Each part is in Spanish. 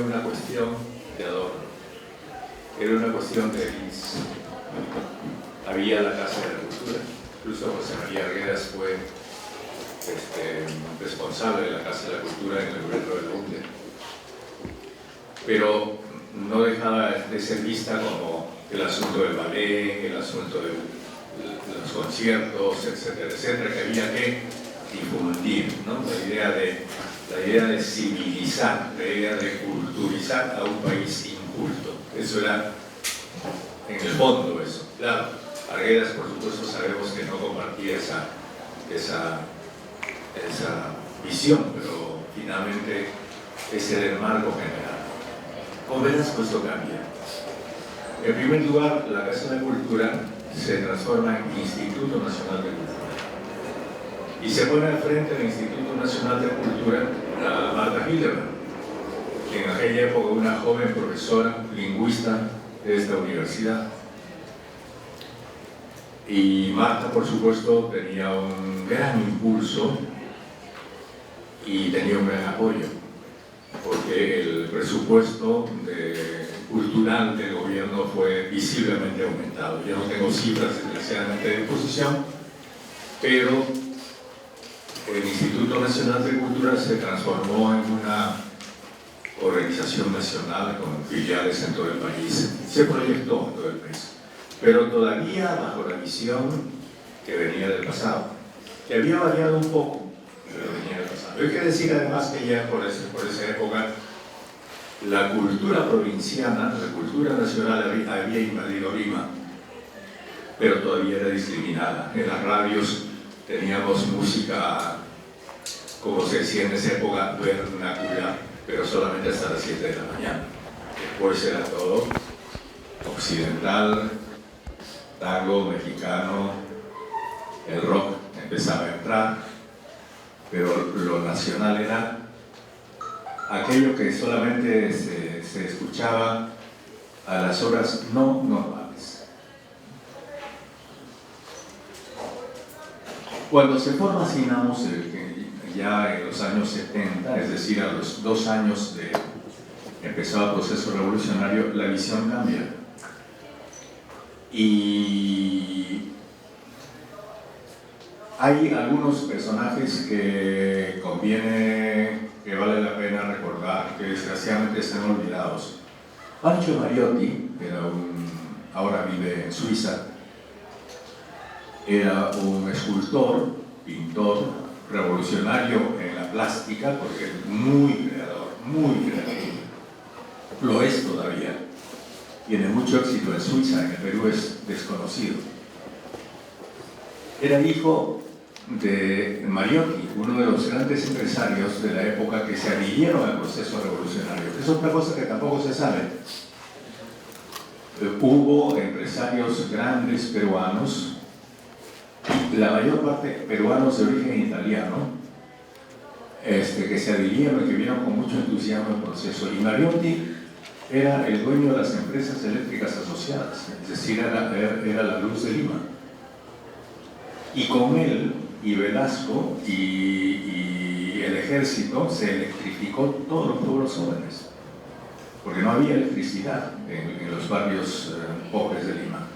era una cuestión de adorno, era una cuestión de élites. Había la Casa de la Cultura, incluso José María Arguedas fue responsable de la Casa de la Cultura en el gobierno de la UNDE, pero no dejaba de ser vista como el asunto del ballet, el asunto de los conciertos, etcétera, etcétera, que había que difundir, ¿no? La idea de civilizar, la idea de culturizar a un país inculto. Eso era, en el fondo, eso. Claro, Arguedas, por supuesto, sabemos que no compartía esa visión, pero finalmente ese era el marco general. Con Velasco esto cambia. En primer lugar, la Casa de la Cultura se transforma en Instituto Nacional de Cultura. Y se pone al frente del Instituto Nacional de Cultura a Marta Hildebrand, en aquella época una joven profesora lingüista de esta universidad. Y Marta, por supuesto, tenía un gran impulso y tenía un gran apoyo, porque el presupuesto cultural del gobierno fue visiblemente aumentado. Yo no tengo cifras desgraciadamente de disposición, pero el Instituto Nacional de Cultura se transformó en una organización nacional con filiales en todo el país. Se proyectó en todo el país, pero todavía bajo la visión que venía del pasado, que había variado un poco, pero venía del pasado. Hay que decir además que ya por esa época la cultura provinciana, la cultura nacional había invadido Lima, pero todavía era discriminada. En las radios teníamos música, como se decía en esa época, vernacular, pero solamente hasta las 7 de la mañana. Después era todo occidental, tango, mexicano, el rock empezaba a entrar, pero lo nacional era aquello que solamente se escuchaba a las horas no normales. Cuando se forma Sinamos, ya en los años 70, es decir, a los 2 años de empezado el proceso revolucionario, la visión cambia. Y hay algunos personajes que que vale la pena recordar, que desgraciadamente están olvidados. Pancho Mariotti, ahora vive en Suiza, era un escultor, pintor, revolucionario en la plástica, porque muy creador, muy creativo. Lo es todavía. Tiene mucho éxito en Suiza, en el Perú es desconocido. Era hijo de Mariotti, uno de los grandes empresarios de la época que se adhirieron al proceso revolucionario. Es otra cosa que tampoco se sabe. Hubo empresarios grandes peruanos, la mayor parte peruanos de origen italiano, que se adhirieron y que vieron con mucho entusiasmo el proceso. Y Mariotti era el dueño de las empresas eléctricas asociadas, es decir, era la Luz de Lima. Y con él y Velasco y el ejército se electrificó todos los pueblos jóvenes, porque no había electricidad en los barrios pobres de Lima.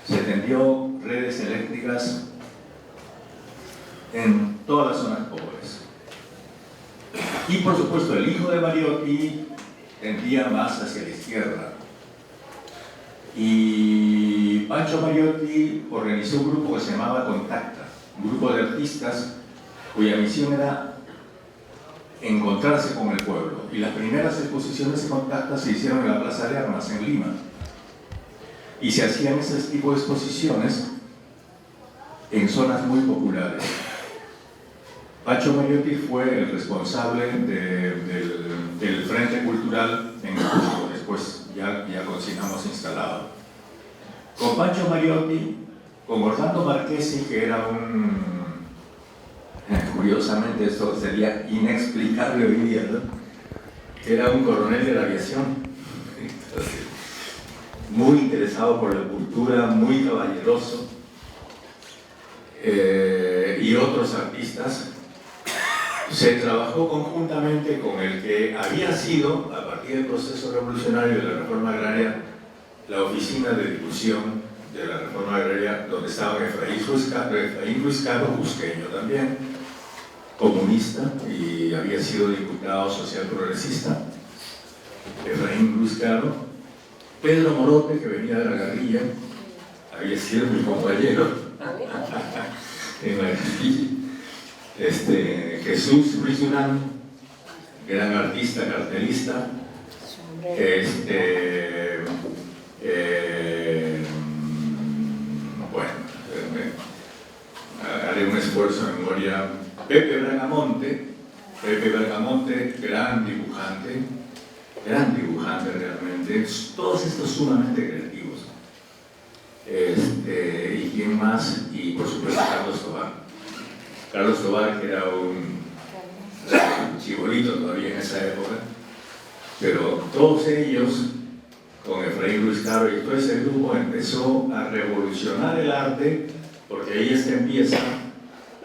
Se tendió redes eléctricas en todas las zonas pobres. Y por supuesto el hijo de Mariotti tendía más hacia la izquierda. Y Pancho Mariotti organizó un grupo que se llamaba Contacta, un grupo de artistas cuya misión era encontrarse con el pueblo. Y las primeras exposiciones de Contacta se hicieron en la Plaza de Armas, en Lima. Y se hacían ese tipo de exposiciones en zonas muy populares. Pancho Mariotti fue el responsable del Frente Cultural en el Cusco, después ya con Sinamos instalado. Con Pancho Mariotti, con Orlando Marchesi, que era curiosamente esto sería inexplicable hoy día, ¿no? Que era un coronel de la aviación. Entonces, muy interesado por la cultura, muy caballeroso, y otros artistas Se trabajó conjuntamente con el que había sido, a partir del proceso revolucionario de la reforma agraria, la oficina de difusión de la reforma agraria, donde estaba Efraín Ruiz Caro, cusqueño también, comunista, y había sido diputado social progresista. Efraín Ruiz Caro, Pedro Morote, que venía de la guerrilla, había sido mi compañero en la guerrilla. Jesús Ruiz Durán, gran artista, cartelista. Bueno, haré un esfuerzo en memoria. Pepe Bergamonte, gran dibujante realmente. Todos estos sumamente creativos. ¿Y quién más? Y por supuesto Carlos Tobar. Carlos Tobar, que era un chibolito todavía en esa época, pero todos ellos, con Efraín Ruiz Caro y todo ese grupo, empezó a revolucionar el arte, porque ahí es que empieza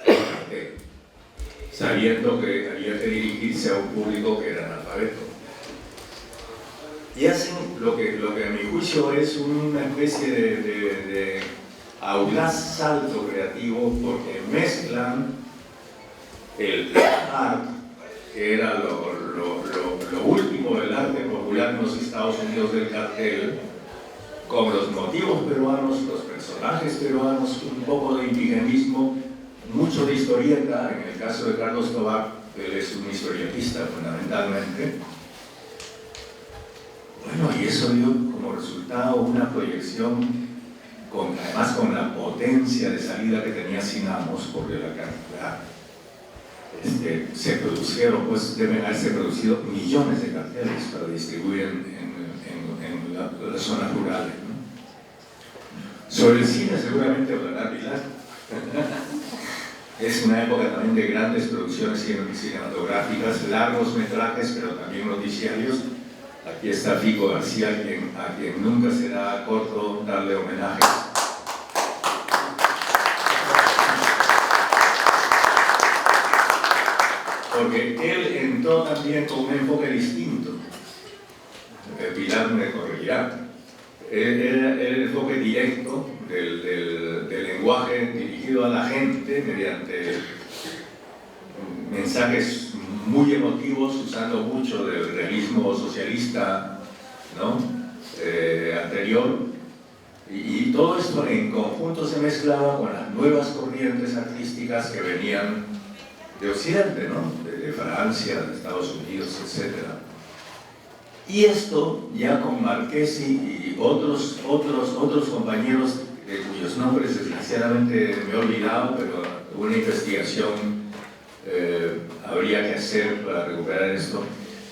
el arte, sabiendo que había que dirigirse a un público que era analfabeto. Y hacen lo que a mi juicio es una especie de audaz salto creativo, porque mezclan el art, que era lo último del arte popular en los Estados Unidos del cartel, con los motivos peruanos, los personajes peruanos, un poco de indigenismo, mucho de historieta. En el caso de Carlos Tobar, él es un historietista fundamentalmente. Bueno, y eso dio como resultado una proyección, además con la potencia de salida que tenía Cinamos, porque se produjeron, pues deben haberse producido millones de carteles para distribuir en las zonas rurales, ¿no? Sobre el cine seguramente hablará Pilar. Es una época también de grandes producciones cinematográficas, largos metrajes, pero también noticiarios. Aquí está Fico García, a quien nunca será corto darle homenaje. Porque él entró también con un enfoque distinto. Pilar me corregirá. Era el enfoque directo del lenguaje dirigido a la gente mediante mensajes muy emotivos, usando mucho del realismo socialista, ¿no? Anterior, y todo esto en conjunto se mezclaba con las nuevas corrientes artísticas que venían de Occidente, ¿no? De Francia, de Estados Unidos, etc. Y esto ya con Marchesi y otros compañeros de cuyos nombres desgraciadamente me he olvidado, pero una investigación habría que hacer para recuperar esto,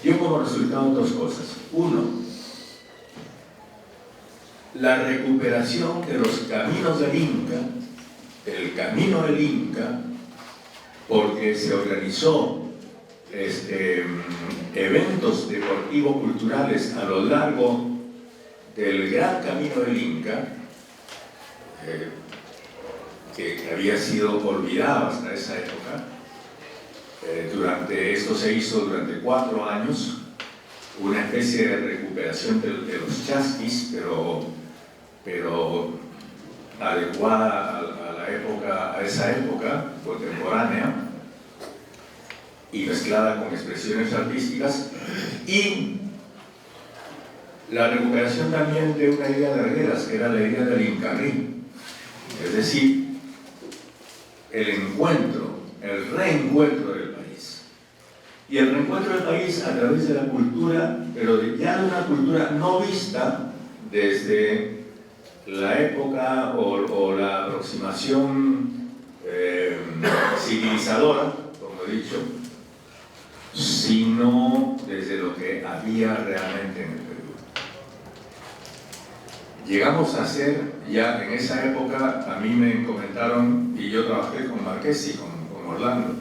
dio como resultado dos cosas. Uno, la recuperación de los caminos del Inca, el camino del Inca, porque se organizó eventos deportivo-culturales a lo largo del gran camino del Inca, que había sido olvidado hasta esa época. Esto se hizo durante 4 años, una especie de recuperación de los chasquis, pero adecuada a esa época contemporánea y mezclada con expresiones artísticas, y la recuperación también de una idea de Arguedas, que era la idea del Incarrí, es decir, el reencuentro del país. Y el reencuentro del país a través de la cultura, pero ya de una cultura no vista desde la época o la aproximación civilizadora, como he dicho, sino desde lo que había realmente en el Perú. Llegamos a ser, ya en esa época, a mí me comentaron, y yo trabajé con Marchesi, con Orlando,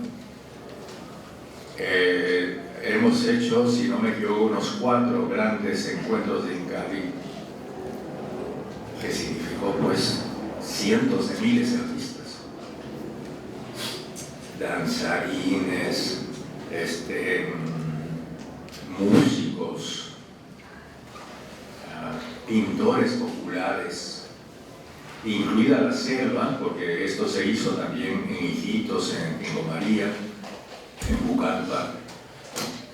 hemos hecho, si no me equivoco, unos 4 grandes encuentros de Incarrí, que significó pues cientos de miles de artistas, danzarines, músicos, pintores populares, incluida la selva, porque esto se hizo también en Iquitos, en Gomaría, en Pucallpa.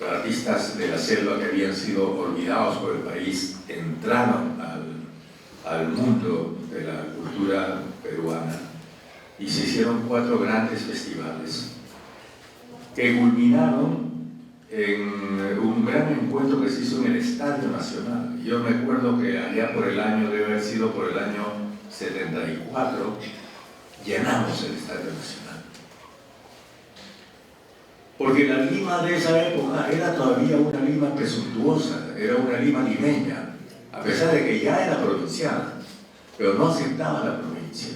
Artistas de la selva que habían sido olvidados por el país entraron al mundo de la cultura peruana y se hicieron 4 grandes festivales que culminaron en un gran encuentro que se hizo en el Estadio Nacional. Yo me acuerdo que allá por el año, debe haber sido por el año 74, llenamos el Estadio Nacional. Porque la Lima de esa época era todavía una Lima presuntuosa, era una Lima limeña, a pesar de que ya era provincial, pero no aceptaba la provincia.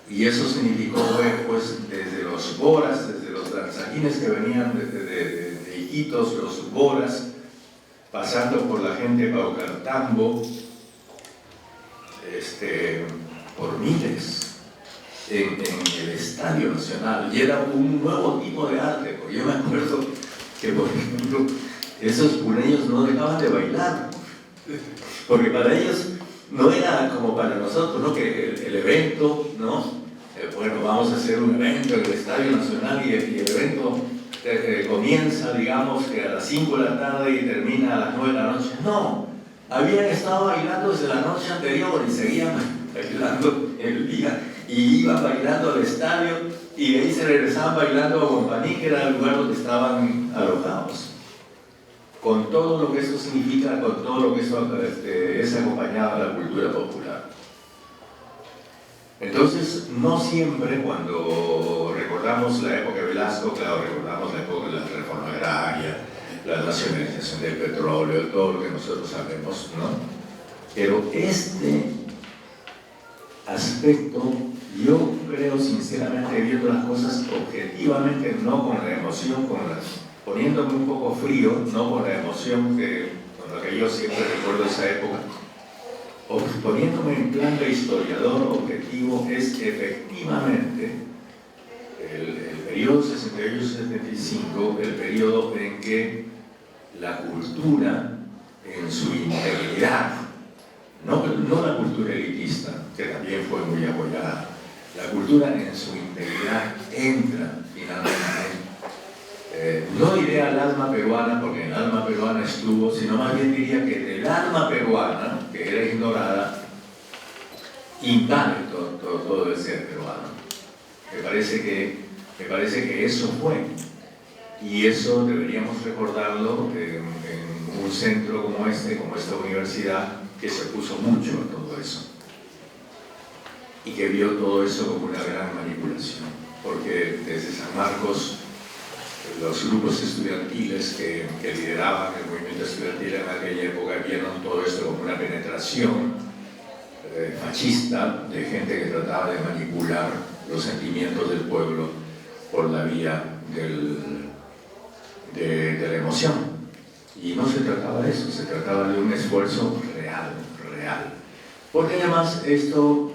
Y eso significó, pues, desde los boras, desde los danzarines que venían de Iquitos, los boras, pasando por la gente de Paucartambo, por miles, en el Estadio Nacional. Y era un nuevo tipo de arte, porque yo me acuerdo que, por ejemplo, esos puneños no dejaban de bailar, porque para ellos no era como para nosotros, ¿no? Que el evento, ¿no? Bueno, vamos a hacer un evento en el Estadio Nacional y el evento comienza, digamos, que a las 5 de la tarde y termina a las 9 de la noche. No, habían estado bailando desde la noche anterior y seguían bailando el día y iban bailando al estadio y de ahí se regresaban bailando a Gompaní, que era el lugar donde estaban alojados. Con todo lo que eso significa, con todo lo que eso es acompañado a la cultura popular. Entonces, no siempre cuando recordamos la época de Velasco, claro, recordamos la época de la reforma agraria, la nacionalización del petróleo, todo lo que nosotros sabemos, ¿no? Pero este aspecto, yo creo sinceramente, viendo las cosas objetivamente, no con la emoción, poniéndome un poco frío, no con la emoción con la que yo siempre recuerdo esa época, poniéndome en plan de historiador objetivo, es efectivamente el periodo 68-75, el periodo en que la cultura en su integridad, no la cultura elitista, que también fue muy apoyada, la cultura en su integridad entra finalmente, no diré al alma peruana, porque en el alma peruana estuvo, sino más bien diría que del alma peruana, que era ignorada, invade todo el ser peruano. Me parece que eso fue, y eso deberíamos recordarlo en un centro como esta universidad, que se puso mucho a todo eso y que vio todo eso como una gran manipulación, porque desde San Marcos los grupos estudiantiles que lideraban el movimiento estudiantil en aquella época vieron todo esto como una penetración fascista de gente que trataba de manipular los sentimientos del pueblo por la vía de la emoción. Y no se trataba de eso, se trataba de un esfuerzo real. Porque además esto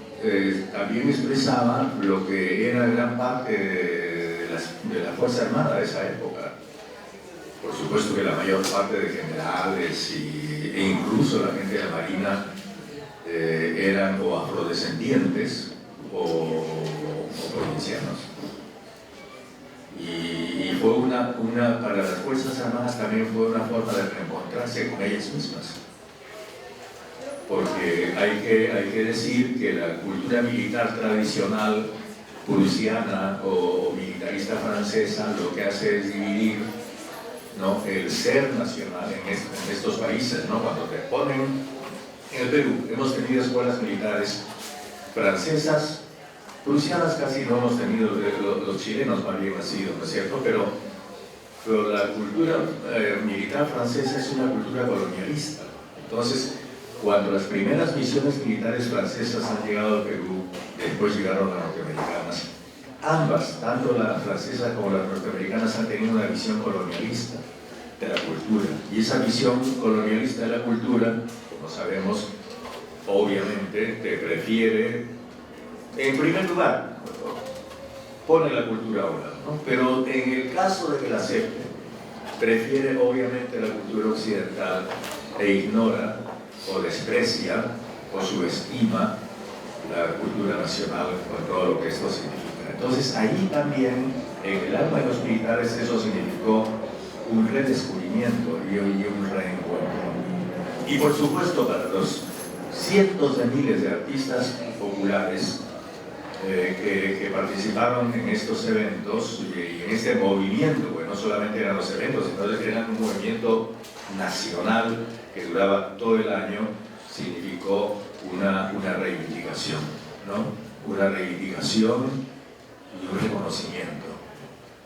también expresaba lo que era gran parte de la Fuerza Armada de esa época. Por supuesto que la mayor parte de generales e incluso la gente de la Marina eran o afrodescendientes o provincianos. Y fue para las Fuerzas Armadas también fue una forma de reencontrarse con ellas mismas. Porque hay que decir que la cultura militar tradicional prusiana o militarista francesa lo que hace es dividir, ¿no?, el ser nacional en estos países, ¿no? Cuando te ponen en el Perú, hemos tenido escuelas militares francesas, prusianas casi no hemos tenido, los chilenos más bien han sido, ¿no es cierto? Pero la cultura militar francesa es una cultura colonialista. Entonces, cuando las primeras misiones militares francesas han llegado al Perú, después llegaron las norteamericanas, ambas, tanto las francesas como las norteamericanas, han tenido una visión colonialista de la cultura. Y esa visión colonialista de la cultura, como sabemos, obviamente te prefiere, en primer lugar, pone la cultura a un lado, ¿no? Pero en el caso de que la acepte, prefiere obviamente la cultura occidental e ignora o desprecia o subestima la cultura nacional con todo lo que esto significa. Entonces ahí también, en el alma de los militares, eso significó un redescubrimiento y un reencuentro. Y por supuesto para los cientos de miles de artistas populares que participaron en estos eventos y en este movimiento, pues no solamente eran los eventos, sino que eran un movimiento nacional que duraba todo el año, significó una reivindicación, ¿no? Una reivindicación y un reconocimiento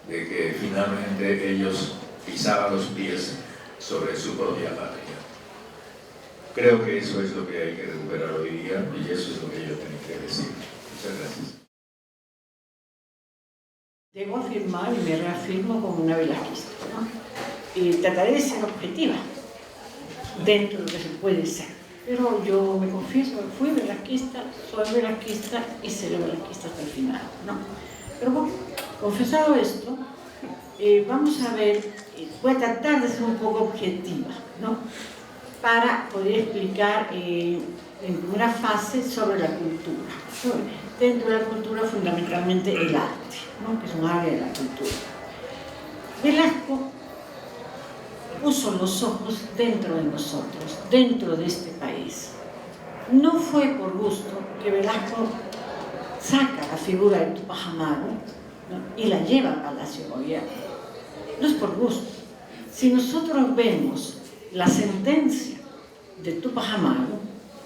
de que finalmente ellos pisaban los pies sobre su propia patria. Creo que eso es lo que hay que recuperar hoy día y eso es lo que yo tengo que decir. Muchas gracias. Debo afirmar y me reafirmo como una velasquista, ¿no? Y trataré de ser objetiva dentro de lo que se puede ser. Pero yo me confieso que fui velasquista, soy velasquista y seré velasquista hasta el final, ¿no? Pero bueno, confesado esto, vamos a ver, voy a tratar de ser un poco objetiva, ¿no? Para poder explicar en primera fase sobre la cultura. Dentro de la cultura fundamentalmente el arte, ¿no? Que es un área de la cultura. Velasco puso los ojos dentro de nosotros, dentro de este país. No fue por gusto que Velasco saca la figura de Tupac Amaru, ¿no? Y la lleva al Palacio de Gobierno. No es por gusto. Si nosotros vemos la sentencia de Tupac Amaru,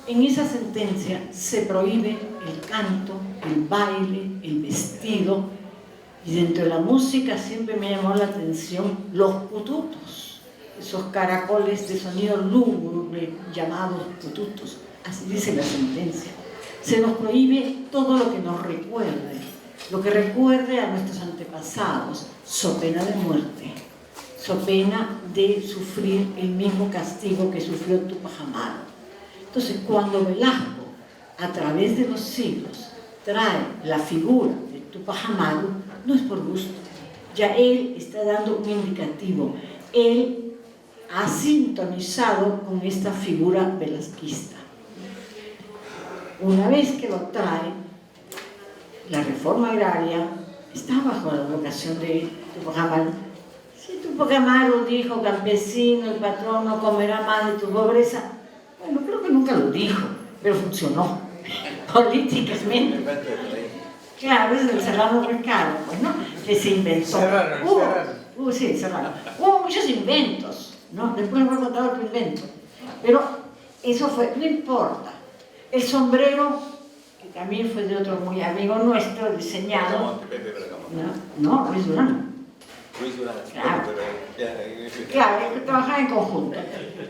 en esa sentencia se prohíbe el canto, el baile, el vestido, y dentro de la música siempre me llamó la atención los pututos, esos caracoles de sonido lúgubre llamados pututos, así dice la sentencia. Se nos prohíbe todo lo que nos recuerde, lo que recuerde a nuestros antepasados, so pena de muerte, so pena de sufrir el mismo castigo que sufrió Tupac Amaru. Entonces, cuando Velasco, a través de los siglos, trae la figura de Tupac Amaru, no es por gusto. Ya él está dando un indicativo. Él ha sintonizado con esta figura velasquista. Una vez que lo trae, la reforma agraria está bajo la advocación de Tupac Amaru. Si Tupac Amaru dijo, campesino, el patrón no comerá más de tu pobreza, bueno, creo que nunca lo dijo, pero funcionó políticamente. Claro, es el Serrano Recaro, pues, ¿no? Que se inventó. Sí, Serrano. Hubo muchos inventos, ¿no? Después voy a contar otro invento. Pero eso fue, no importa. El sombrero, que también fue de otro muy amigo nuestro, diseñado. No, Luis Durán. Claro, trabajar en conjunto.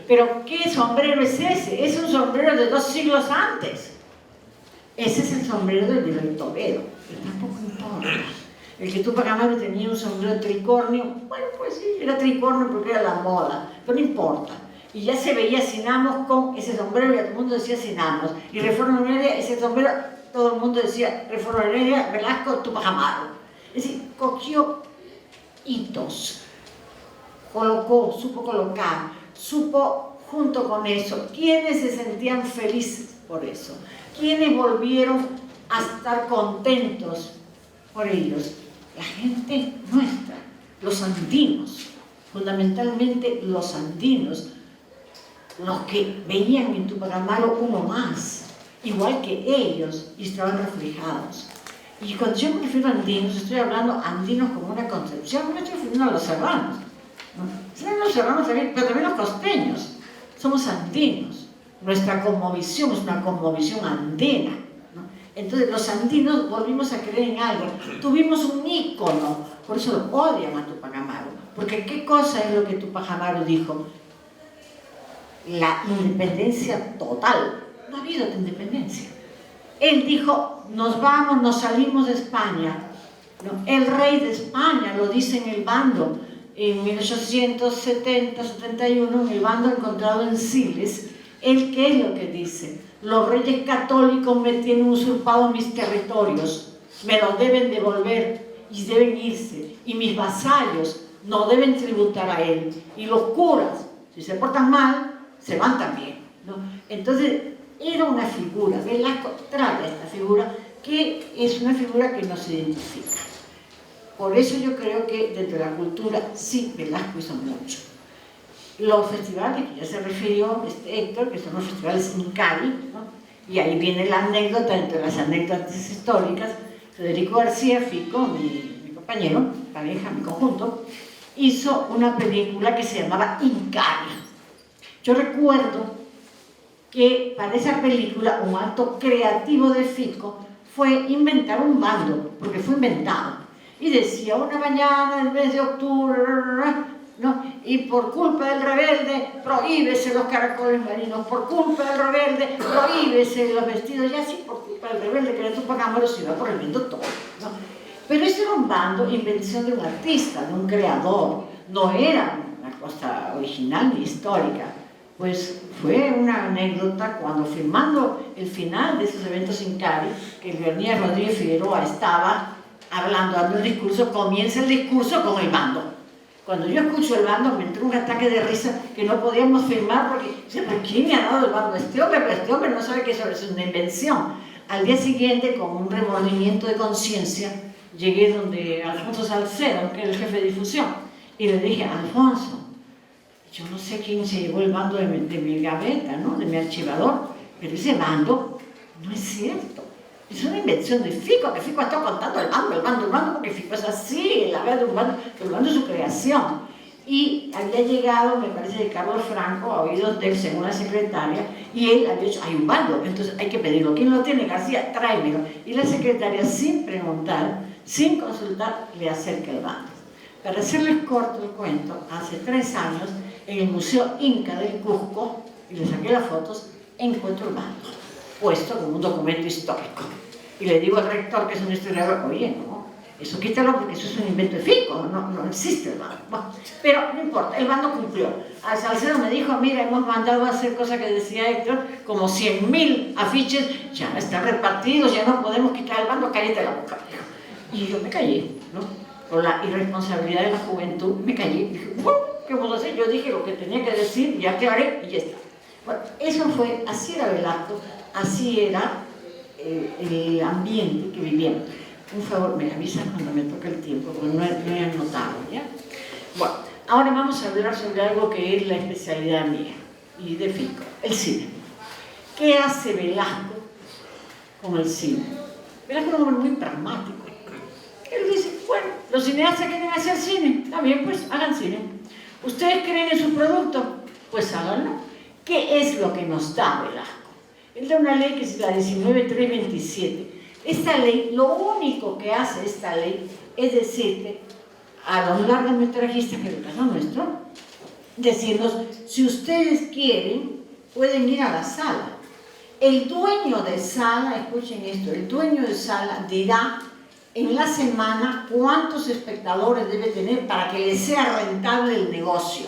Pero ¿qué sombrero es ese? Es un sombrero de 2 siglos antes. Ese es el sombrero del virrey Toledo, que tampoco importa. El que Tupac Amaru tenía un sombrero tricornio, bueno, pues sí, era tricornio porque era la moda, pero no importa. Y ya se veía Sinamos con ese sombrero y todo el mundo decía Sinamos. Y Reforma Agraria, ese sombrero, todo el mundo decía Reforma Agraria, Velasco, Tupac Amaru. Es decir, cogió hitos, colocó, supo colocar, supo junto con eso, quienes se sentían felices por eso, quienes volvieron a estar contentos por ellos, la gente nuestra, los andinos, fundamentalmente los andinos, los que veían en Tupac Amaru uno más, igual que ellos, y estaban reflejados. Y cuando yo me refiero a andinos, estoy hablando andinos como una concepción, no estoy refiriendo a los serranos, ¿no? Los serranos también, pero también los costeños, somos andinos. Nuestra cosmovisión es una cosmovisión andina, ¿no? Entonces los andinos volvimos a creer en algo, tuvimos un ícono, por eso lo odian a Tupac Amaru, porque ¿qué cosa es lo que Tupac Amaru dijo? La independencia total. No ha habido independencia. Él dijo, nos vamos, nos salimos de España, ¿no? El rey de España lo dice en el bando, en 1870-71, en el bando encontrado en Siles. ¿Él qué es lo que dice? Los reyes católicos me tienen usurpado mis territorios, me los deben devolver. y deben irse, y mis vasallos no deben tributar a él, y los curas, si se portan mal, se van también, ¿no? Entonces, era una figura, Velasco trae esta figura, que es una figura que nos identifica. Por eso yo creo que dentro de la cultura, sí, Velasco hizo mucho. Los festivales, que ya se refirió Héctor, que son los festivales en Cali, ¿no? Y ahí viene la anécdota, entre las anécdotas históricas. Federico García Fico, mi compañero, pareja, mi conjunto, hizo una película que se llamaba Incari. Yo recuerdo que para esa película un acto creativo de Fico fue inventar un bando, porque fue inventado. Y decía, una mañana del mes de octubre, ¿no? Y por culpa del rebelde, prohíbese los caracoles marinos, por culpa del rebelde, prohíbese los vestidos, y así por culpa del rebelde que le Tupac se iba prohibiendo todo, ¿no? Pero eso era un bando, invención de un artista, de un creador, no era una cosa original ni histórica. Pues fue una anécdota cuando filmando el final de esos eventos en Cali, que el Leonidas Rodríguez Figueroa estaba dando el discurso, comienza el discurso con el bando. Cuando yo escucho el bando me entró un ataque de risa que no podíamos filmar porque, ¿por qué me ha dado el bando este hombre? Pero este hombre no sabe que eso es una invención. Al día siguiente, con un remordimiento de conciencia, llegué donde Alfonso Salcedo, que era el jefe de difusión, y le dije, Alfonso, yo no sé quién se llevó el bando de mi gaveta, ¿no? De mi archivador, pero ese bando no es cierto. Es una invención de Fico, que Fico ha estado contando el bando, porque Fico es así, la verdad de un bando, pero el bando es su creación. Y había llegado, me parece, de Carlos Franco, a oídos de él, según la secretaria, y él había dicho, hay un bando, entonces hay que pedirlo. ¿Quién lo tiene? García, tráemelo. Y la secretaria, sin preguntar, sin consultar, le acerca el bando. Para hacerles corto el cuento, hace 3 años, en el Museo Inca del Cusco, y le saqué las fotos, encuentro el bando, puesto como un documento histórico. Y le digo al rector, que es un historiador, oye, no, eso quítalo porque eso es un invento de Fico, no existe el bando. Bueno, pero no importa, el bando cumplió. A Salcedo me dijo, mira, hemos mandado a hacer cosas que decía Héctor, como 100.000 afiches, ya están repartidos, ya no podemos quitar el bando, cállate la boca. Y yo me callé, ¿no? Por la irresponsabilidad de la juventud, me callé. Dije, ¿qué vamos a hacer? Yo dije lo que tenía que decir, ya aclaré y ya está. Bueno, eso fue, así era Velasco, así era el ambiente que vivían. Un favor, me avisas cuando me toque el tiempo, porque no he anotado, ¿ya? Bueno, ahora vamos a hablar sobre algo que es la especialidad mía y de Fico, el cine. ¿Qué hace Velasco con el cine? Velasco es un hombre muy pragmático. Él dice, bueno, los cineastas quieren hacer cine, está bien, pues hagan cine. ¿Ustedes creen en su producto? Pues háganlo. ¿Qué es lo que nos da Velasco? Él da una ley que es la 19.327. Esta ley, lo único que hace esta ley es decirte a los largometrajistas, que es el caso nuestro, decirnos, si ustedes quieren, pueden ir a la sala. El dueño de sala, escuchen esto, el dueño de sala dirá en la semana cuántos espectadores debe tener para que le sea rentable el negocio.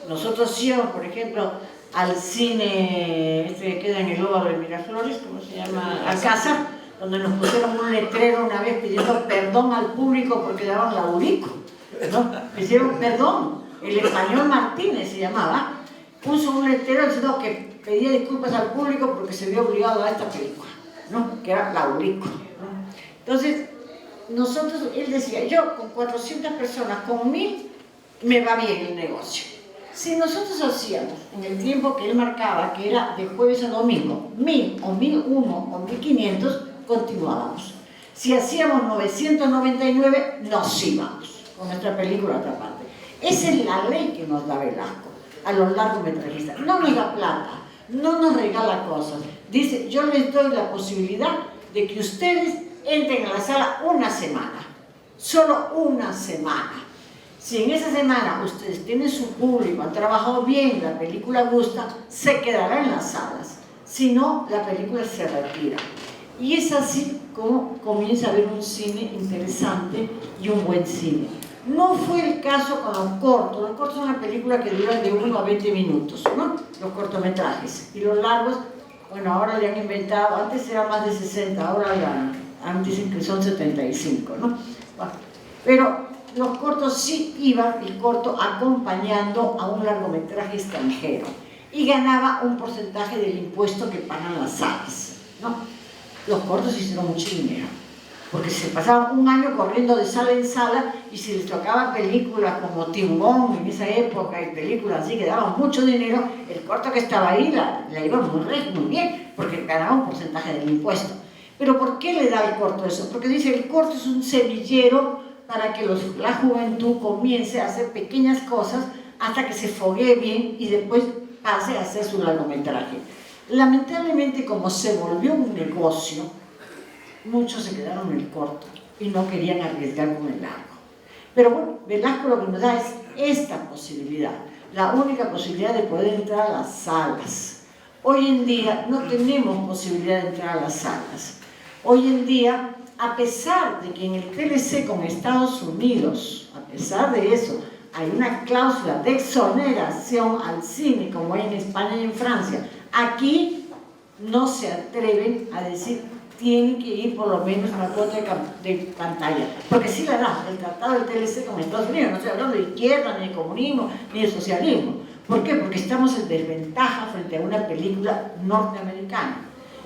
Nosotros íbamos, por ejemplo, al cine que queda en el óvalo de Miraflores, ¿cómo se llama? Alcázar, donde nos pusieron un letrero una vez pidiendo perdón al público porque daban laurico, ¿no? Hicieron perdón. El español Martínez se llamaba, puso un letrero diciendo que pedía disculpas al público porque se vio obligado a esta película, ¿no? Que era laurico, ¿no? Entonces, nosotros, él decía, yo con 400 personas, con 1000, me va bien el negocio. Si nosotros hacíamos en el tiempo que él marcaba, que era de jueves a domingo, 1000 o 1001 o 1500, continuábamos. Si hacíamos 999, nos íbamos con nuestra película a otra parte. Esa es la ley que nos da Velasco a los largometrajistas. No nos da plata, no nos regala cosas. Dice, yo les doy la posibilidad de que ustedes entren a la sala una semana, solo una semana. Si en esa semana ustedes tienen su público, han trabajado bien, la película gusta, se quedará en las salas. Si no, la película se retira. Y es así como comienza a haber un cine interesante y un buen cine. No fue el caso con los cortos. Los cortos son una película que duran de 1 a 20 minutos, ¿no? Los cortometrajes. Y los largos, bueno, ahora le han inventado, antes era más de 60, ahora dicen que son 75, ¿no? Bueno, pero los cortos sí iban, el corto acompañando a un largometraje extranjero y ganaba un porcentaje del impuesto que pagan las salas, ¿no? Los cortos hicieron mucho dinero, porque se pasaban un año corriendo de sala en sala y si les tocaba películas como Tiburón en esa época y películas así que daban mucho dinero, el corto que estaba ahí la iba muy bien, porque ganaba un porcentaje del impuesto. Pero ¿por qué le da el corto eso? Porque dice el corto es un semillero para que la juventud comience a hacer pequeñas cosas hasta que se foguee bien y después pase a hacer su largometraje. Lamentablemente, como se volvió un negocio, muchos se quedaron en el corto y no querían arriesgar con el largo. Pero bueno, Velasco lo que nos da es esta posibilidad, la única posibilidad de poder entrar a las salas. Hoy en día no tenemos posibilidad de entrar a las salas. Hoy en día, a pesar de que en el TLC con Estados Unidos, a pesar de eso, hay una cláusula de exoneración al cine, como hay en España y en Francia, aquí no se atreven a decir tienen que ir por lo menos una cuota de pantalla, porque sí la da el tratado del TLC con Estados Unidos. No estoy hablando de izquierda, ni de comunismo, ni de socialismo. ¿Por qué? Porque estamos en desventaja frente a una película norteamericana.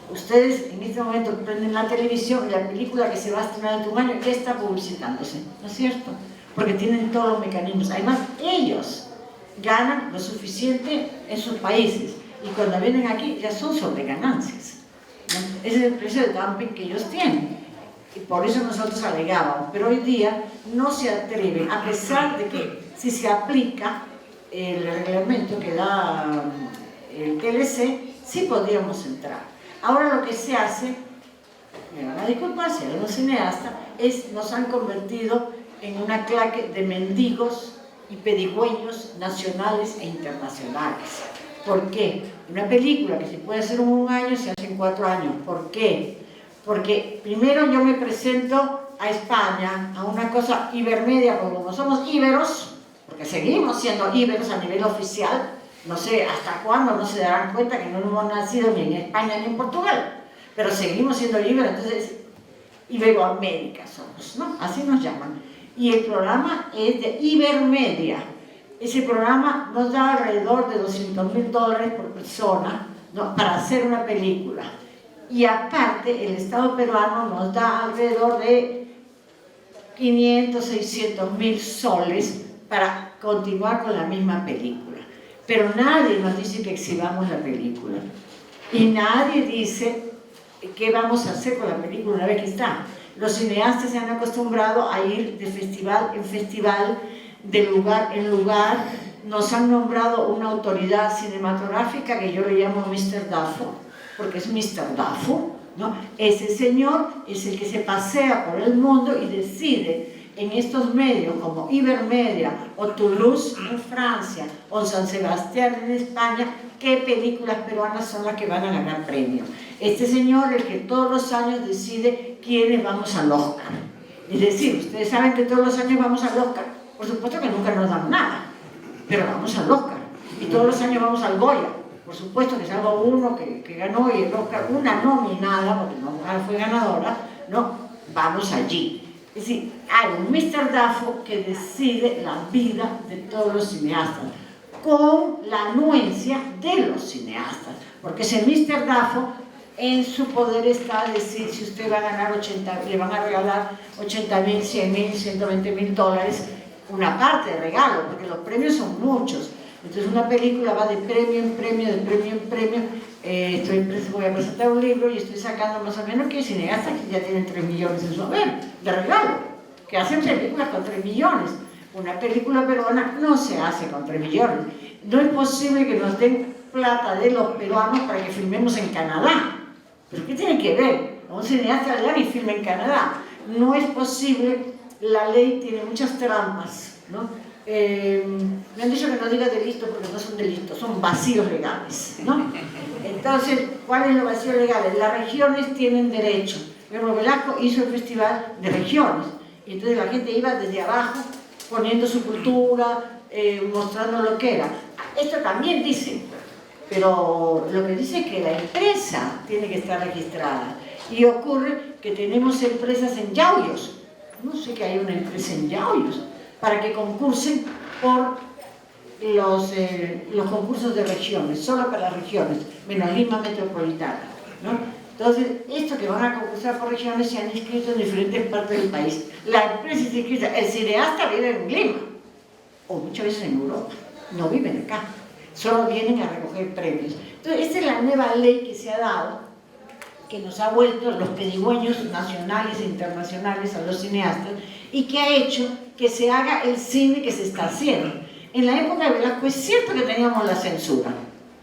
Ustedes en este momento prenden la televisión y la película que se va a estrenar en tu año ya está publicitándose, ¿no es cierto? Porque tienen todos los mecanismos. Además, ellos ganan lo suficiente en sus países y cuando vienen aquí ya son sobre ganancias, ¿no? Ese es el precio de dumping que ellos tienen y por eso nosotros alegábamos, pero hoy día no se atreven, a pesar de que si se aplica el reglamento que da el TLC, sí podríamos entrar. Ahora lo que se hace, me van a disculpar si algunos cineastas, nos han convertido en una claque de mendigos y pedigüeños nacionales e internacionales. ¿Por qué? Una película que se puede hacer en un año se hace en 4 años. ¿Por qué? Porque primero yo me presento a España, a una cosa ibermedia, porque como somos íberos, porque seguimos siendo íberos a nivel oficial, no sé hasta cuándo no se darán cuenta que no hemos nacido ni en España ni en Portugal, pero seguimos siendo íberos, entonces Iberoamérica somos, ¿no? Así nos llaman. Y el programa es de Ibermedia. Ese programa nos da alrededor de $200.000 por persona, ¿no? Para hacer una película. Y aparte, el Estado peruano nos da alrededor de 500, 600.000 soles para continuar con la misma película. Pero nadie nos dice que exhibamos la película. Y nadie dice qué vamos a hacer con la película una vez que está. Los cineastas se han acostumbrado a ir de festival en festival, de lugar en lugar. Nos han nombrado una autoridad cinematográfica que yo le llamo Mr. Dafo, porque es Mr. Dafo, ¿no? Ese señor es el que se pasea por el mundo y decide en estos medios como Ibermedia o Toulouse en Francia o San Sebastián en España qué películas peruanas son las que van a ganar premios. Este señor es el que todos los años decide quiénes vamos al Oscar. Es decir, ustedes saben que todos los años vamos al Oscar. Por supuesto que nunca nos dan nada, pero vamos al Oscar. Y todos los años vamos al Goya. Por supuesto que salvo uno que ganó y el Oscar, una nominada, porque no fue ganadora, no, vamos allí. Es decir, hay un Mr. Dafo que decide la vida de todos los cineastas, con la anuencia de los cineastas, porque ese Mr. Dafo en su poder está decir si usted va a ganar 80, le van a regalar 80.000, 100.000, 120.000 $, una parte de regalo, porque los premios son muchos. Entonces una película va de premio en premio, de premio en premio. Voy a presentar un libro y estoy sacando más o menos que cineastas que ya tienen 3 millones en su haber de regalo, que hacen películas con 3 millones. Una película peruana no se hace con 3 millones. No es posible que nos den plata de los peruanos para que filmemos en Canadá. ¿Pero qué tiene que ver? A un cineasta allá ni filma en Canadá. No es posible, la ley tiene muchas trampas, ¿no? Me han dicho que no diga delito porque no son delitos, son vacíos legales, ¿no? Entonces, ¿cuáles son los vacíos legales? Las regiones tienen derecho. Pero Velasco hizo el festival de regiones y entonces la gente iba desde abajo poniendo su cultura, mostrando lo que era. Esto también dice, pero lo que dice es que la empresa tiene que estar registrada y ocurre que tenemos empresas en Yauyos no sé, que hay una empresa en Yauyos, para que concursen por los concursos de regiones, solo para las regiones, menos Lima metropolitana, ¿no? Entonces, esto que van a concursar por regiones se han inscrito en diferentes partes del país. La empresa está inscrita, el cineasta vive en Lima, o muchas veces en Europa, no viven acá, solo vienen a recoger premios. Entonces, esta es la nueva ley que se ha dado, que nos ha vuelto los pedigüeños nacionales e internacionales a los cineastas, y que ha hecho que se haga el cine que se está haciendo. En la época de Velasco es cierto que teníamos la censura.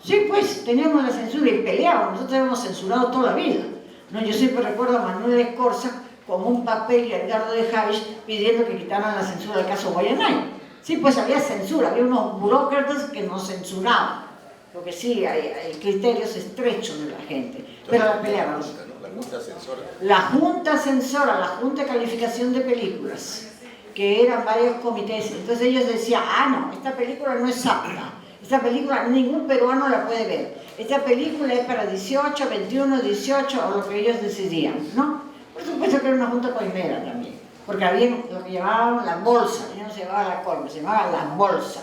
Sí, pues, teníamos la censura y peleábamos. Nosotros hemos censurado toda la vida, ¿no? Yo siempre recuerdo a Manuel Escorza con un papel y a Edgardo de Javis pidiendo que quitaran la censura del caso Guayanay. Sí, pues había censura, había unos burócratas que nos censuraban, porque sí, hay criterios estrechos de la gente. Pero la peleábamos. La Junta Censora. La Junta Censora, la Junta de Calificación de Películas, que eran varios comités. Entonces ellos decían, no, esta película no es apta, esta película ningún peruano la puede ver, esta película es para 18, 21, 18 o lo que ellos decidían, ¿no? Por supuesto que era una junta coimera también, porque había lo que llamaban la bolsa, ya no se llamaba la colma, se llamaba la bolsa.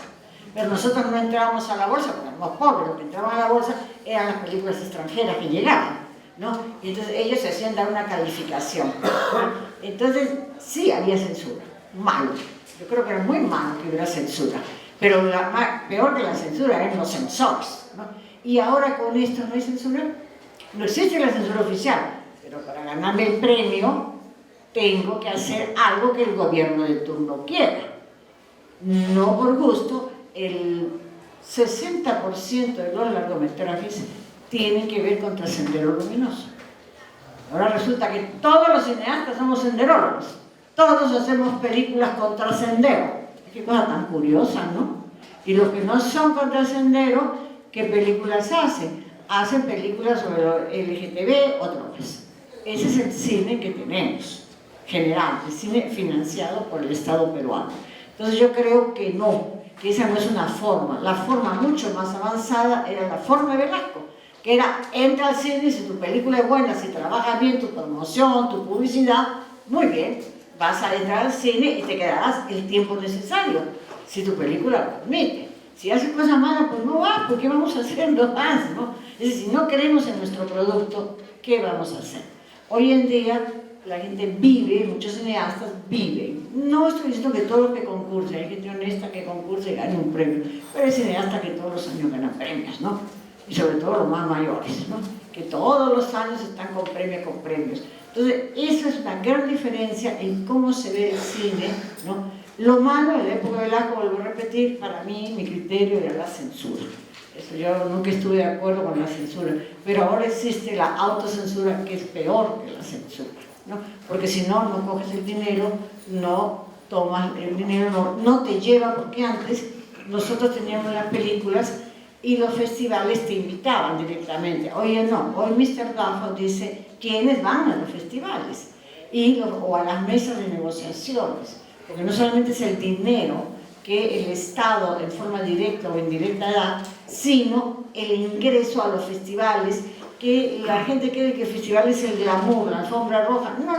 Pero nosotros no entrábamos a la bolsa porque éramos pobres, lo que entraban a la bolsa eran las películas extranjeras que llegaban, ¿no? Y entonces ellos se hacían dar una calificación, ¿no? Entonces sí había censura, malo. Yo creo que era muy malo que hubiera censura, pero peor que la censura eran los censores, ¿no? Y ahora con esto no hay censura, no existe la censura oficial, pero para ganarme el premio tengo que hacer algo que el gobierno de turno quiera, no por gusto. El 60% de los largometrajes tienen que ver con Sendero Luminoso. Ahora resulta que todos los cineastas somos senderólogos, todos hacemos películas contra sendero. Qué cosa tan curiosa, ¿no? Y los que no son contra sendero, ¿qué películas hacen? Hacen películas sobre LGTB o drogas. Ese es el cine que tenemos, general, el cine financiado por el Estado peruano. Entonces yo creo que no, que esa no es una forma. La forma mucho más avanzada era la forma de Velasco, que era, entra al cine y si tu película es buena, si trabajas bien tu promoción, tu publicidad, muy bien, vas a entrar al cine y te quedarás el tiempo necesario, si tu película lo permite. Si haces cosas malas, pues no va, ¿por qué vamos a hacerlo más, no? Es decir, si no creemos en nuestro producto, ¿qué vamos a hacer? Hoy en día la gente vive, muchos cineastas viven. No estoy diciendo que todos los que concursen, hay gente honesta que concurse y gane un premio, pero hay cineastas que todos los años ganan premios, ¿no? Y sobre todo los más mayores, ¿no? Que todos los años están con premios. Entonces, esa es una gran diferencia en cómo se ve el cine, ¿no? Lo malo en la época de Velasco, vuelvo a repetir, para mí, mi criterio era la censura. Eso yo nunca estuve de acuerdo con la censura, pero ahora existe la autocensura que es peor que la censura, ¿no? Porque si no, no coges el dinero, no tomas el dinero, no te lleva, porque antes nosotros teníamos las películas y los festivales te invitaban directamente. Hoy no, hoy Mr. Duffo dice quiénes van a los festivales o a las mesas de negociaciones, porque no solamente es el dinero que el Estado en forma directa o indirecta da, sino el ingreso a los festivales, que la gente cree que el festival es el glamour, la alfombra roja. No.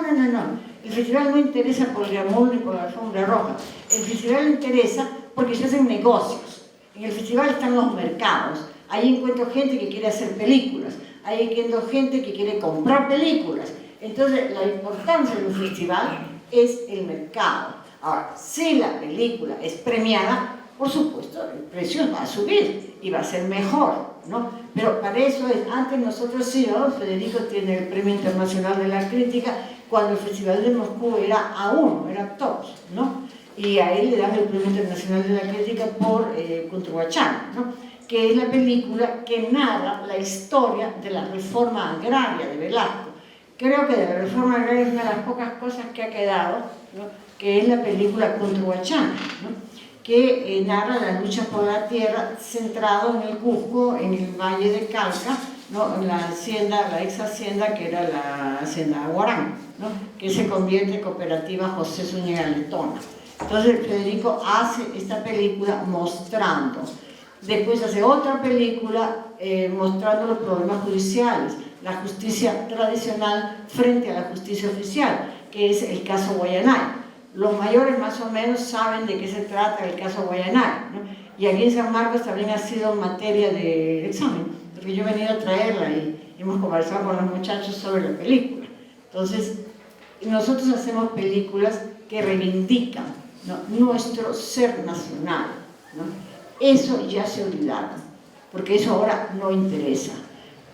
El festival no interesa por el glamour ni por la alfombra roja. El festival interesa porque se hacen negocios. En el festival están los mercados. Ahí encuentro gente que quiere hacer películas. Ahí encuentro gente que quiere comprar películas. Entonces, la importancia de un festival es el mercado. Ahora, si la película es premiada, por supuesto, el precio va a subir y va a ser mejor, ¿no? Pero para eso antes nosotros sí, ¿no? Federico tiene el Premio Internacional de la Crítica, cuando el Festival de Moscú era A1, era top, ¿no? Y a él le dan el Premio Internacional de la Crítica por Cuntuhuachán, ¿no? Que es la película que narra la historia de la reforma agraria de Velasco. Creo que de la reforma agraria es una de las pocas cosas que ha quedado, ¿no? Que es la película Cuntuhuachán, ¿no? Que narra la lucha por la tierra centrado en el Cusco, en el Valle de Calca, ¿no? En la hacienda, la ex hacienda que era la hacienda Aguarán, ¿no? Que se convierte en cooperativa José Zúñiga Letona. Entonces Federico hace esta película mostrando, después hace otra película mostrando los problemas judiciales, la justicia tradicional frente a la justicia oficial, que es el caso Guayanay. Los mayores más o menos saben de qué se trata el caso Guayanara, ¿no? Y aquí en San Marcos también ha sido materia de examen, porque yo he venido a traerla y hemos conversado con los muchachos sobre la película. Entonces, nosotros hacemos películas que reivindican, ¿no?, nuestro ser nacional, ¿no? Eso ya se olvidaron, porque eso ahora no interesa.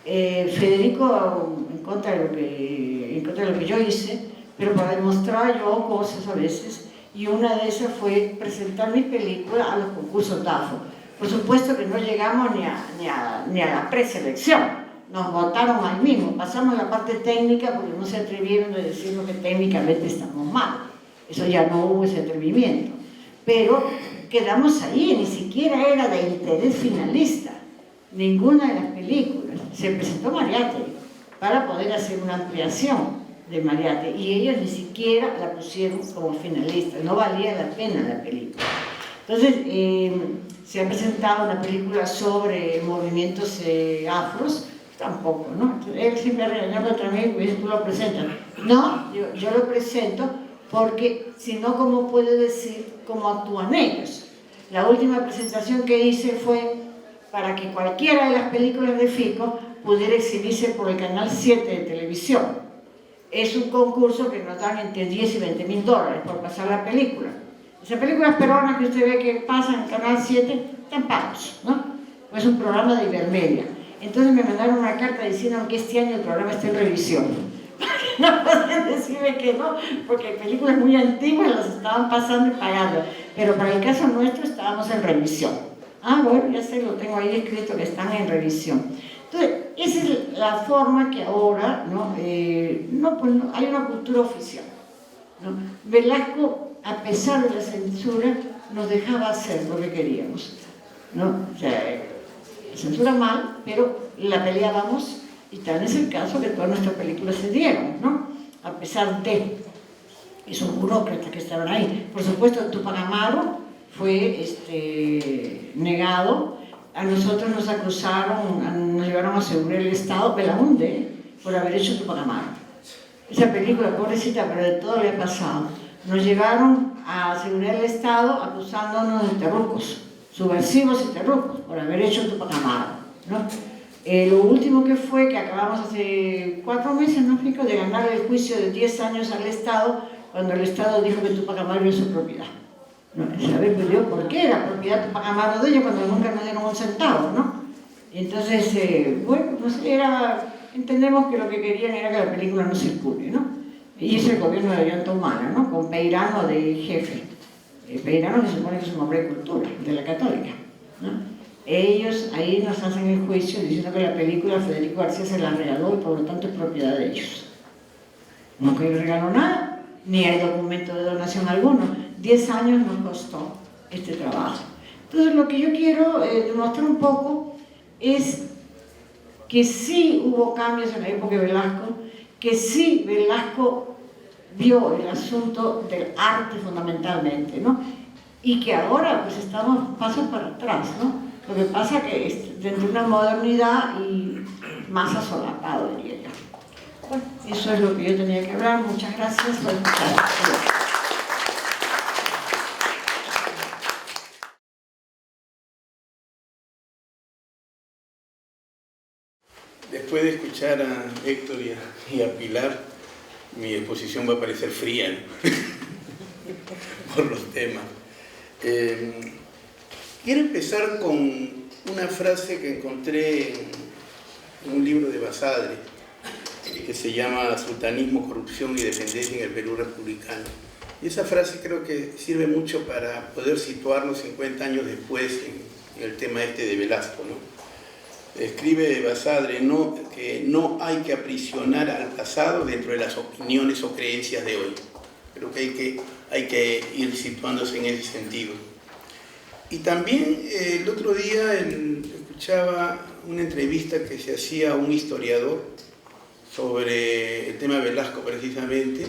Federico, en contra de lo que yo hice, pero para demostrar yo cosas a veces, y una de esas fue presentar mi película a los concursos DAFO. Por supuesto que no llegamos ni a la preselección, nos votaron ahí mismo, pasamos la parte técnica porque no se atrevieron a decirnos que técnicamente estamos mal, eso ya no hubo ese atrevimiento, pero quedamos ahí, ni siquiera era de interés finalista, ninguna de las películas. Se presentó Mariátegui para poder hacer una ampliación de Mariátegui y ellos ni siquiera la pusieron como finalista, no valía la pena la película. Entonces se ha presentado una película sobre movimientos afros, tampoco, ¿no? Él siempre ha regañado contra mí y tú lo presentas. No, yo lo presento porque si no, ¿cómo puedo decir cómo actúan ellos? La última presentación que hice fue para que cualquiera de las películas de FICO pudiera exhibirse por el canal 7 de televisión. Es un concurso que nos dan entre 10 y 20 mil dólares por pasar la película. Esas películas peruanas que usted ve que pasan en el canal 7 están pagos, ¿no? Es un programa de Ibermedia. Entonces me mandaron una carta diciendo que este año el programa está en revisión. No podían decirme que no, porque películas muy antiguas las estaban pasando y pagando. Pero para el caso nuestro estábamos en revisión. Ah, bueno, ya sé, lo tengo ahí escrito que están en revisión. Entonces, esa es la forma que ahora, ¿no? Hay una cultura oficial, ¿no? Velasco, a pesar de la censura, nos dejaba hacer lo que queríamos, ¿no? O sea, censura mal, pero la peleábamos y tal es el caso que todas nuestras películas se dieron, ¿no? A pesar de esos burócratas que estaban ahí. Por supuesto, Tupac Amaru fue negado. A nosotros nos acusaron, nos llevaron a asegurar el Estado, Belaunde, por haber hecho Tupac Amaru. Esa película, pobrecita, pero de todo le ha pasado. Nos llevaron a asegurar el Estado acusándonos de terrucos, subversivos y terrucos, por haber hecho Tupac Amaru, ¿no? Lo último que fue que acabamos hace 4 meses, ¿no, Fico?, de ganar el juicio de 10 años al Estado, cuando el Estado dijo que Tupac Amaru es su propiedad. No, ¿sabes? Pues yo, ¿por qué era propiedad Tupac Amaru de ellos cuando nunca nos dieron un centavo, ¿no? Entonces, bueno, pues entendemos que lo que querían era que la película no circule, ¿no? Y es el gobierno de Ollanta Humala, ¿no? Con Peirano de jefe. Peirano que se supone que es un hombre de cultura, de la Católica, ¿no? Ellos ahí nos hacen el juicio diciendo que la película Federico García se la regaló y por lo tanto es propiedad de ellos. No que le regaló nada, ni hay documento de donación alguno. 10 años nos costó este trabajo. Entonces lo que yo quiero demostrar un poco es que sí hubo cambios en la época de Velasco, que sí Velasco vio el asunto del arte fundamentalmente, ¿no? Y que ahora pues estamos pasos para atrás, ¿no? Lo que pasa es que es dentro de una modernidad y más asolapado, diría yo. Bueno, eso es lo que yo tenía que hablar. Muchas gracias por escuchar. Después de escuchar a Héctor y a Pilar, mi exposición va a parecer fría, ¿no? Por los temas. Quiero empezar con una frase que encontré en un libro de Basadre, que se llama Sultanismo, corrupción y dependencia en el Perú republicano. Y esa frase creo que sirve mucho para poder situarnos 50 años después en el tema de Velasco, ¿no? Escribe Basadre que no hay que aprisionar al pasado dentro de las opiniones o creencias de hoy. Creo que hay que ir situándose en ese sentido. Y también el otro día escuchaba una entrevista que se hacía a un historiador sobre el tema de Velasco precisamente,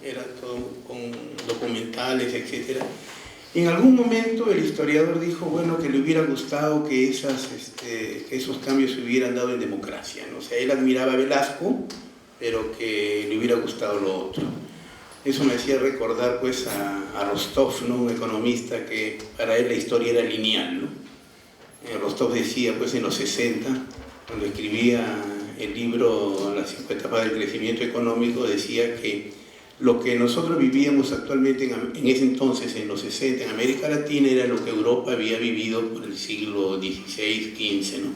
era todo con documentales, etc. Y en algún momento el historiador dijo, bueno, que le hubiera gustado que esos cambios se hubieran dado en democracia, ¿no? O sea, él admiraba a Velasco, pero que le hubiera gustado lo otro. Eso me hacía recordar pues a Rostov, ¿no? Un economista que para él la historia era lineal, ¿no? Rostov decía pues en los 60, cuando escribía el libro Las 5 etapas del crecimiento económico, decía que lo que nosotros vivíamos actualmente en ese entonces, en los 60, en América Latina, era lo que Europa había vivido por el siglo XVI, XV, ¿no?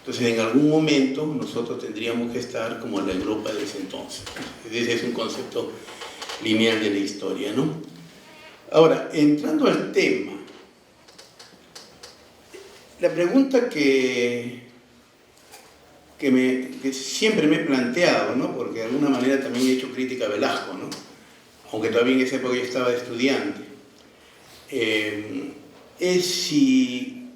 Entonces, en algún momento nosotros tendríamos que estar como la Europa de ese entonces. Ese es un concepto lineal de la historia, ¿no? Ahora, entrando al tema, la pregunta que siempre me he planteado, ¿no? Porque de alguna manera también he hecho crítica a Velasco, ¿no? Aunque todavía en esa época yo estaba de estudiante, es si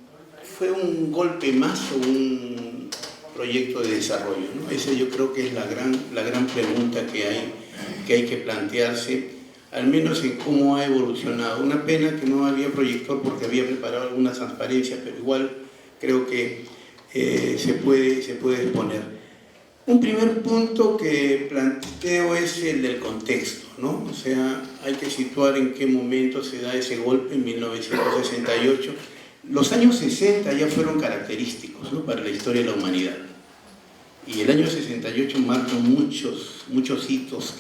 fue un golpe más o un proyecto de desarrollo, ¿no? Esa yo creo que es la gran pregunta que hay que plantearse, al menos en cómo ha evolucionado. Una pena que no había proyector porque había preparado algunas transparencias, pero igual creo que se puede exponer. Un primer punto que planteo es el del contexto, ¿no? O sea, hay que situar en qué momento se da ese golpe en 1968. Los años 60 ya fueron característicos, ¿no? Para la historia de la humanidad. Y el año 68 marca muchos hitos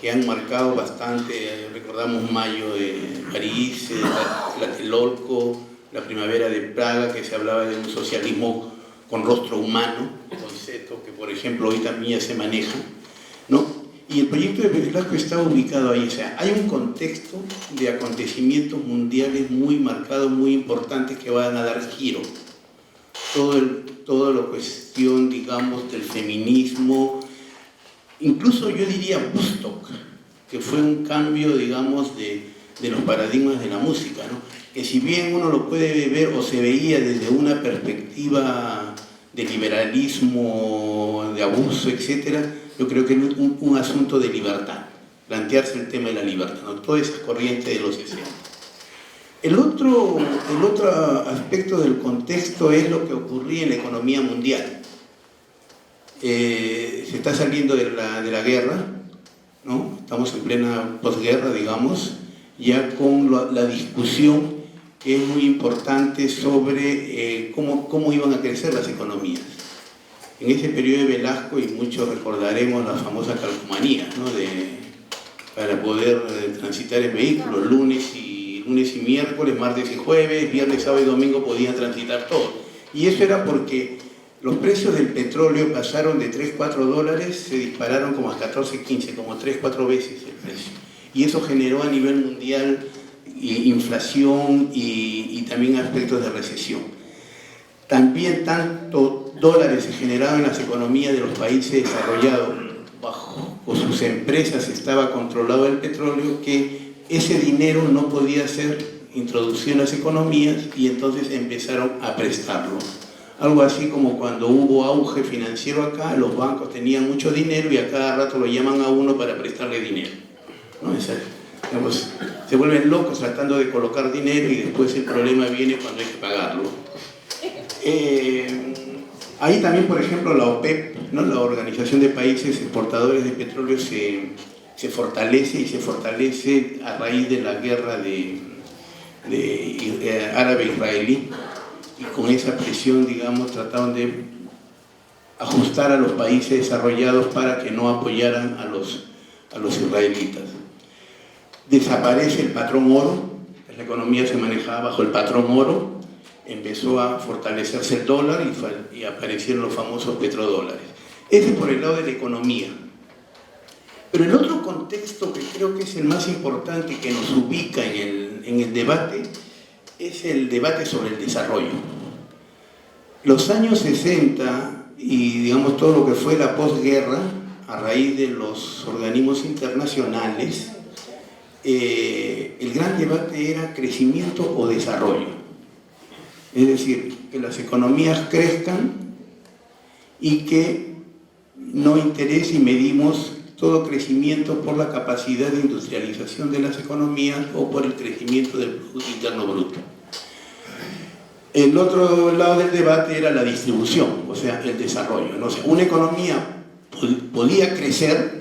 que han marcado bastante. Recordamos Mayo de París, Tlatelolco, la primavera de Praga, que se hablaba de un socialismo con rostro humano, concepto que por ejemplo hoy también ya se maneja, ¿no? Y el proyecto de Velasco está ubicado ahí. O sea, hay un contexto de acontecimientos mundiales muy marcados, muy importantes, que van a dar giro. Toda la cuestión, digamos, del feminismo, incluso yo diría Woodstock, que fue un cambio, digamos, de los paradigmas de la música, ¿no? Que si bien uno lo puede ver o se veía desde una perspectiva de liberalismo, de abuso, etcétera, yo creo que es un asunto de libertad, plantearse el tema de la libertad, ¿no? Toda esa corriente de los 60. El otro aspecto del contexto es lo que ocurría en la economía mundial. Se está saliendo de la guerra, ¿no? Estamos en plena posguerra, digamos, ya con la discusión que es muy importante sobre cómo iban a crecer las economías. En ese periodo de Velasco, y muchos recordaremos la famosa calcomanía, ¿no? Para poder transitar en vehículos, lunes y miércoles, martes y jueves, viernes, sábado y domingo podían transitar todo. Y eso era porque los precios del petróleo pasaron de 3, 4 dólares, se dispararon como a 14, 15, como 3, 4 veces el precio. Y eso generó a nivel mundial inflación y también aspectos de recesión. También tanto dólares se generaban en las economías de los países desarrollados, bajo sus empresas estaba controlado el petróleo, que ese dinero no podía ser introducido en las economías y entonces empezaron a prestarlo. Algo así como cuando hubo auge financiero acá, los bancos tenían mucho dinero y a cada rato lo llaman a uno para prestarle dinero, ¿no? Digamos, se vuelven locos tratando de colocar dinero y después el problema viene cuando hay que pagarlo. Ahí también, por ejemplo, la OPEP, ¿no? La Organización de Países Exportadores de Petróleo, se fortalece a raíz de la guerra árabe-israelí, y con esa presión, digamos, trataron de ajustar a los países desarrollados para que no apoyaran a los israelitas. Desaparece el patrón oro, la economía se manejaba bajo el patrón oro, empezó a fortalecerse el dólar y aparecieron los famosos petrodólares. Ese por el lado de la economía. Pero el otro contexto que creo que es el más importante, que nos ubica en el debate, es el debate sobre el desarrollo. Los años 60 y digamos todo lo que fue la posguerra, a raíz de los organismos internacionales, el gran debate era crecimiento o desarrollo. Es decir, que las economías crezcan y que no interese y medimos todo crecimiento por la capacidad de industrialización de las economías o por el crecimiento del Producto Interno Bruto. El otro lado del debate era la distribución, o sea, el desarrollo, ¿no? O sea, una economía podía crecer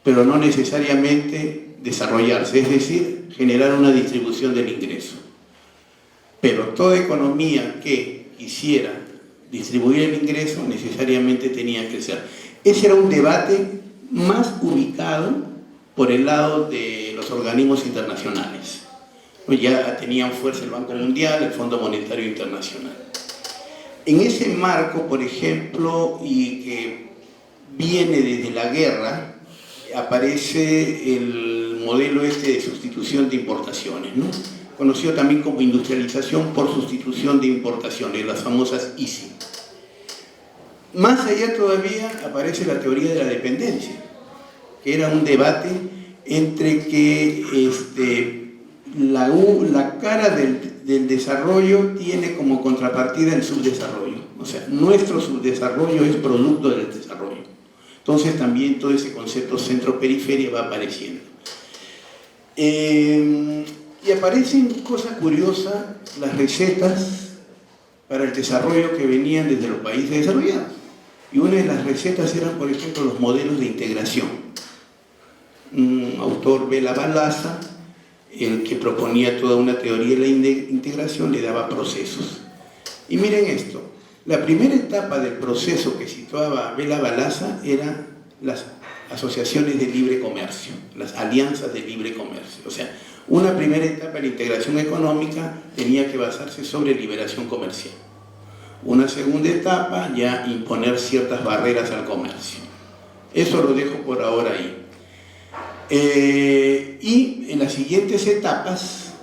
pero no necesariamente desarrollarse, es decir, generar una distribución del ingreso. Pero toda economía que quisiera distribuir el ingreso necesariamente tenía que crecer. Ese era un debate más ubicado por el lado de los organismos internacionales. Ya tenían fuerza el Banco Mundial, el Fondo Monetario Internacional. En ese marco, por ejemplo, y que viene desde la guerra, aparece el modelo de sustitución de importaciones, ¿no? Conocido también como industrialización por sustitución de importaciones, las famosas ISI. Más allá todavía aparece la teoría de la dependencia, que era un debate entre que la cara del desarrollo tiene como contrapartida el subdesarrollo. O sea, nuestro subdesarrollo es producto del desarrollo. Entonces también todo ese concepto centro-periferia va apareciendo. Y aparecen cosas curiosas, las recetas para el desarrollo que venían desde los países desarrollados. Y una de las recetas eran, por ejemplo, los modelos de integración. Un autor, Bela Balassa, el que proponía toda una teoría de la integración, le daba procesos. Y miren esto, la primera etapa del proceso que situaba Bela Balassa eran las asociaciones de libre comercio, las alianzas de libre comercio. O sea, una primera etapa de la integración económica tenía que basarse sobre liberación comercial. Una segunda etapa, ya imponer ciertas barreras al comercio. Eso lo dejo por ahora ahí. Y en las siguientes etapas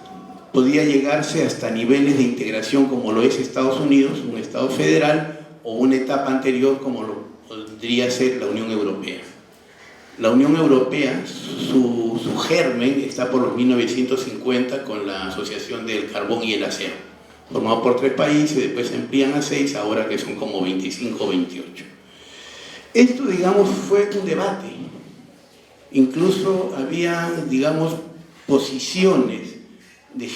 podía llegarse hasta niveles de integración como lo es Estados Unidos, un Estado federal, o una etapa anterior como lo podría ser la Unión Europea. La Unión Europea, su germen está por los 1950 con la Asociación del Carbón y el Acero, formado por 3 países, después se amplían a 6, ahora que son como 25 o 28. Esto, digamos, fue un debate. Incluso había, digamos, posiciones de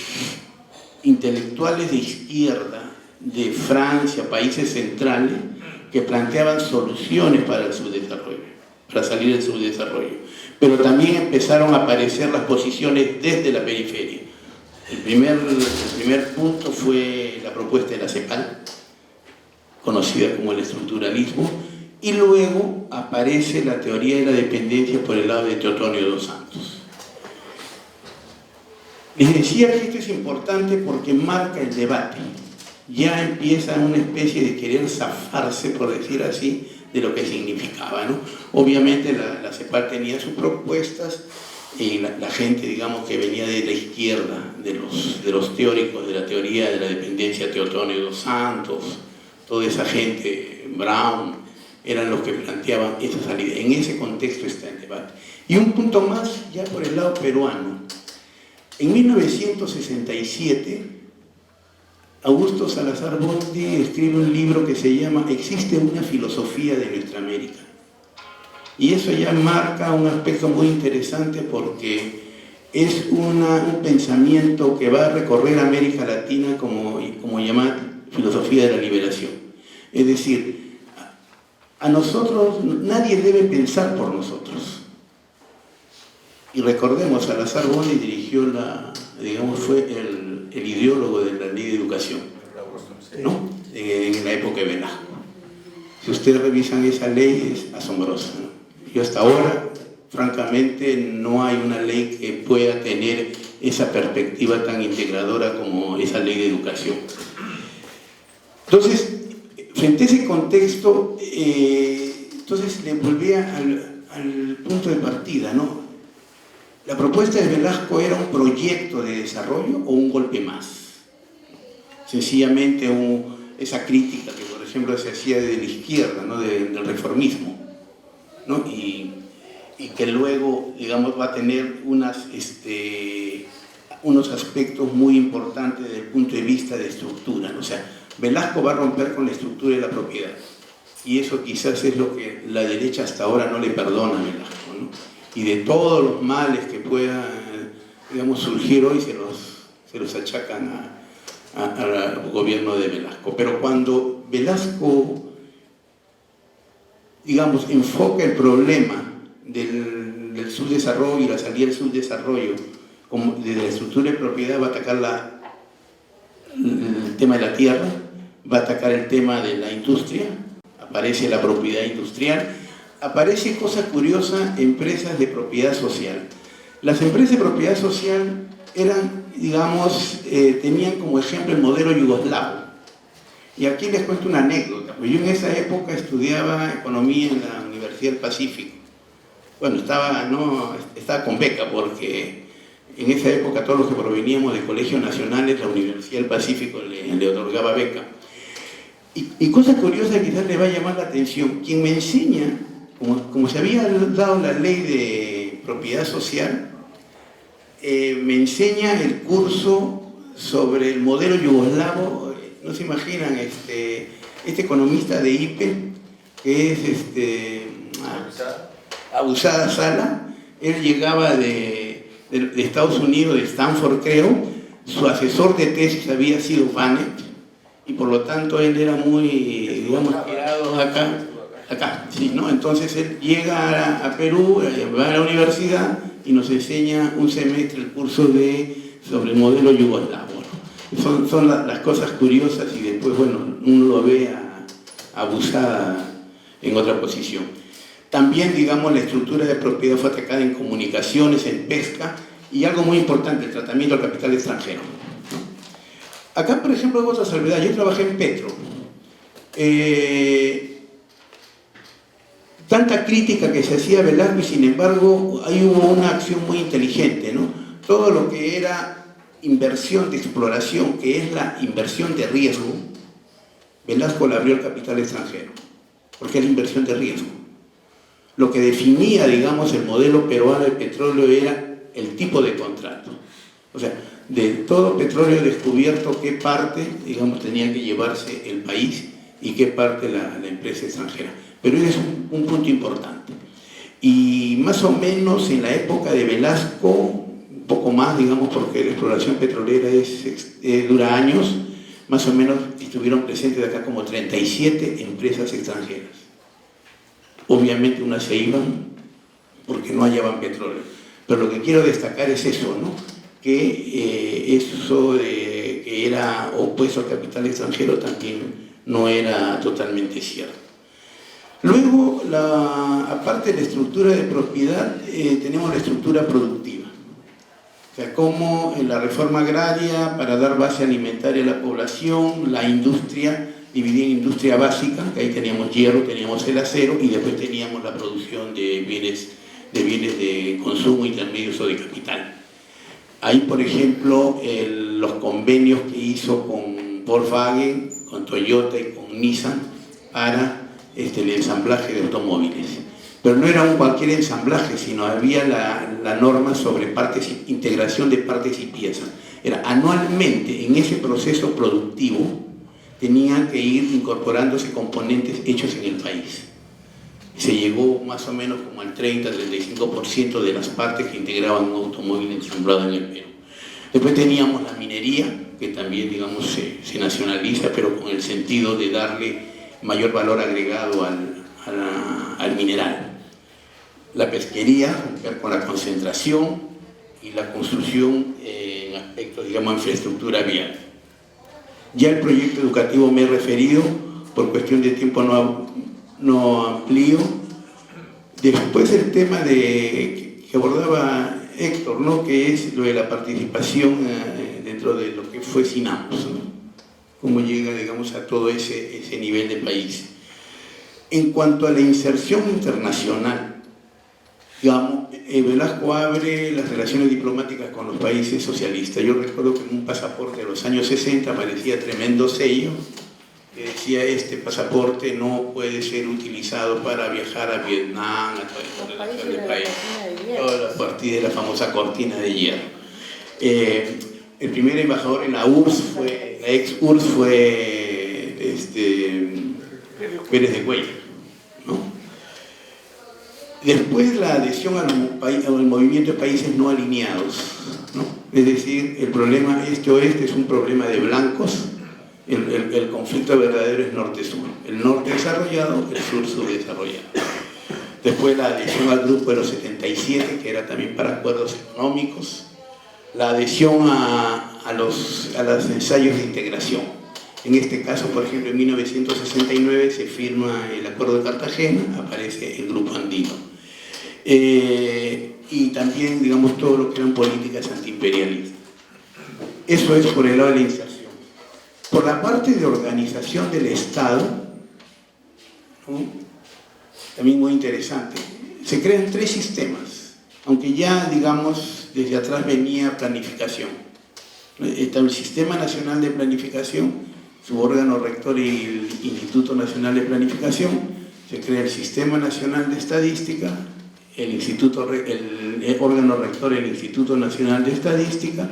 intelectuales de izquierda de Francia, países centrales, que planteaban soluciones para el subdesarrollo, para salir del subdesarrollo. Pero también empezaron a aparecer las posiciones desde la periferia. El primer punto fue la propuesta de la CEPAL, conocida como el estructuralismo, y luego aparece la teoría de la dependencia por el lado de Teotonio dos Santos. Les decía que esto es importante porque marca el debate. Ya empieza una especie de querer zafarse, por decir así, de lo que significaba, ¿no? Obviamente la CEPAL tenía sus propuestas y la gente, digamos, que venía de la izquierda, de los teóricos de la teoría de la dependencia, Teotonio dos Santos, toda esa gente, Brown, eran los que planteaban esa salida. En ese contexto está el debate. Y un punto más, ya por el lado peruano. En 1967, Augusto Salazar Bondi escribe un libro que se llama Existe una filosofía de nuestra América. Y eso ya marca un aspecto muy interesante porque es un pensamiento que va a recorrer América Latina como llamada filosofía de la liberación. Es decir, a nosotros, nadie debe pensar por nosotros. Y recordemos, Salazar Bondi dirigió fue el ideólogo de la ley de educación, ¿no? En la época de Velasco. Si ustedes revisan esa ley, es asombrosa, ¿no? Y hasta ahora, francamente, no hay una ley que pueda tener esa perspectiva tan integradora como esa ley de educación. Entonces, frente a ese contexto, entonces le volvía al punto de partida, ¿no? ¿La propuesta de Velasco era un proyecto de desarrollo o un golpe más? Sencillamente esa crítica que, por ejemplo, se hacía desde la izquierda, ¿no? del reformismo, ¿no? Y que luego, digamos, va a tener unos aspectos muy importantes desde el punto de vista de estructura, ¿no? O sea, Velasco va a romper con la estructura de la propiedad. Y eso quizás es lo que la derecha hasta ahora no le perdona a Velasco, ¿no? Y de todos los males que puedan, digamos, surgir hoy se los achacan al gobierno de Velasco. Pero cuando Velasco, digamos, enfoca el problema del subdesarrollo y la salida del subdesarrollo, como desde la estructura de propiedad, va a atacar el tema de la tierra, va a atacar el tema de la industria, aparece la propiedad industrial, aparece cosa curiosa, empresas de propiedad social. Las empresas de propiedad social eran, digamos, tenían como ejemplo el modelo yugoslavo. Y aquí les cuento una anécdota, pues yo en esa época estudiaba economía en la Universidad del Pacífico. Bueno, estaba con beca porque en esa época todos los que proveníamos de colegios nacionales, la Universidad del Pacífico le otorgaba beca. Y cosa curiosa, quizás le va a llamar la atención, quien me enseña, como se había dado la ley de propiedad social, me enseña el curso sobre el modelo yugoslavo. No se imaginan, este economista de IPE, que es Abusada Sala. Él llegaba de Estados Unidos, de Stanford creo, su asesor de tesis había sido Bannett, y por lo tanto él era muy, digamos, tirado acá, sí, ¿no? Entonces él llega a Perú, va a la universidad y nos enseña un semestre el curso sobre el modelo yugoslavo. Son las cosas curiosas, y después, bueno, uno lo ve a Abusada en otra posición. También, digamos, la estructura de propiedad fue atacada en comunicaciones, en pesca, y algo muy importante, el tratamiento del capital extranjero. Acá, por ejemplo, hay otra salvedad. Yo trabajé en Petro. Tanta crítica que se hacía a Velasco, y sin embargo, ahí hubo una acción muy inteligente, ¿no? Todo lo que era inversión de exploración, que es la inversión de riesgo, Velasco le abrió el capital extranjero, porque era inversión de riesgo. Lo que definía, digamos, el modelo peruano de petróleo era el tipo de contrato. O sea, de todo petróleo descubierto, qué parte, digamos, tenía que llevarse el país y qué parte la empresa extranjera. Pero ese es un punto importante. Y más o menos en la época de Velasco, un poco más, digamos, porque la exploración petrolera dura años, más o menos estuvieron presentes de acá como 37 empresas extranjeras. Obviamente unas se iban porque no hallaban petróleo. Pero lo que quiero destacar es eso, ¿no? Que eso de que era opuesto al capital extranjero también no era totalmente cierto. Luego, aparte de la estructura de propiedad, tenemos la estructura productiva. O sea, como en la reforma agraria, para dar base alimentaria a la población, la industria, dividida en industria básica, que ahí teníamos hierro, teníamos el acero, y después teníamos la producción de bienes de consumo intermedios o de capital. Ahí, por ejemplo, los convenios que hizo con Volkswagen, con Toyota y con Nissan para el ensamblaje de automóviles. Pero no era un cualquier ensamblaje, sino había la norma sobre integración de partes y piezas. Era anualmente, en ese proceso productivo, tenían que ir incorporándose componentes hechos en el país. Se llegó más o menos como al 30-35% de las partes que integraban un automóvil ensamblado en el Perú. Después teníamos la minería, que también, digamos, se nacionaliza, pero con el sentido de darle mayor valor agregado al mineral. La pesquería, con la concentración, y la construcción en aspectos, digamos, de infraestructura vial. Ya el proyecto educativo me he referido, por cuestión de tiempo no amplío. Después el tema que abordaba Héctor, ¿no? Que es lo de la participación dentro de lo que fue SINAMOS, ¿no? Cómo llega, digamos, a todo ese nivel de país. En cuanto a la inserción internacional, digamos, Velasco abre las relaciones diplomáticas con los países socialistas. Yo recuerdo que en un pasaporte de los años 60 aparecía tremendo sello que decía: este pasaporte no puede ser utilizado para viajar a Vietnam, a partir de la famosa cortina de hierro. El primer embajador en la ex URSS fue Pérez de Cuellar, ¿no? Después la adhesión al movimiento de países no alineados, ¿no? Es decir, el problema este-oeste es un problema de blancos. El conflicto verdadero es norte-sur. El norte desarrollado, el sur subdesarrollado. después la adhesión al grupo de los 77, que era también para acuerdos económicos, la adhesión a los ensayos de integración. En este caso, por ejemplo, en 1969 se firma el Acuerdo de Cartagena, aparece el Grupo Andino. Y también, digamos, todo lo que eran políticas antiimperialistas. Eso es por el lado de la inserción. Por la parte de organización del Estado, ¿no? También muy interesante, se crean 3 sistemas, aunque ya, digamos, desde atrás venía planificación. Está el Sistema Nacional de Planificación, su órgano rector y el Instituto Nacional de Planificación, se crea el Sistema Nacional de Estadística, el órgano rector, el Instituto Nacional de Estadística,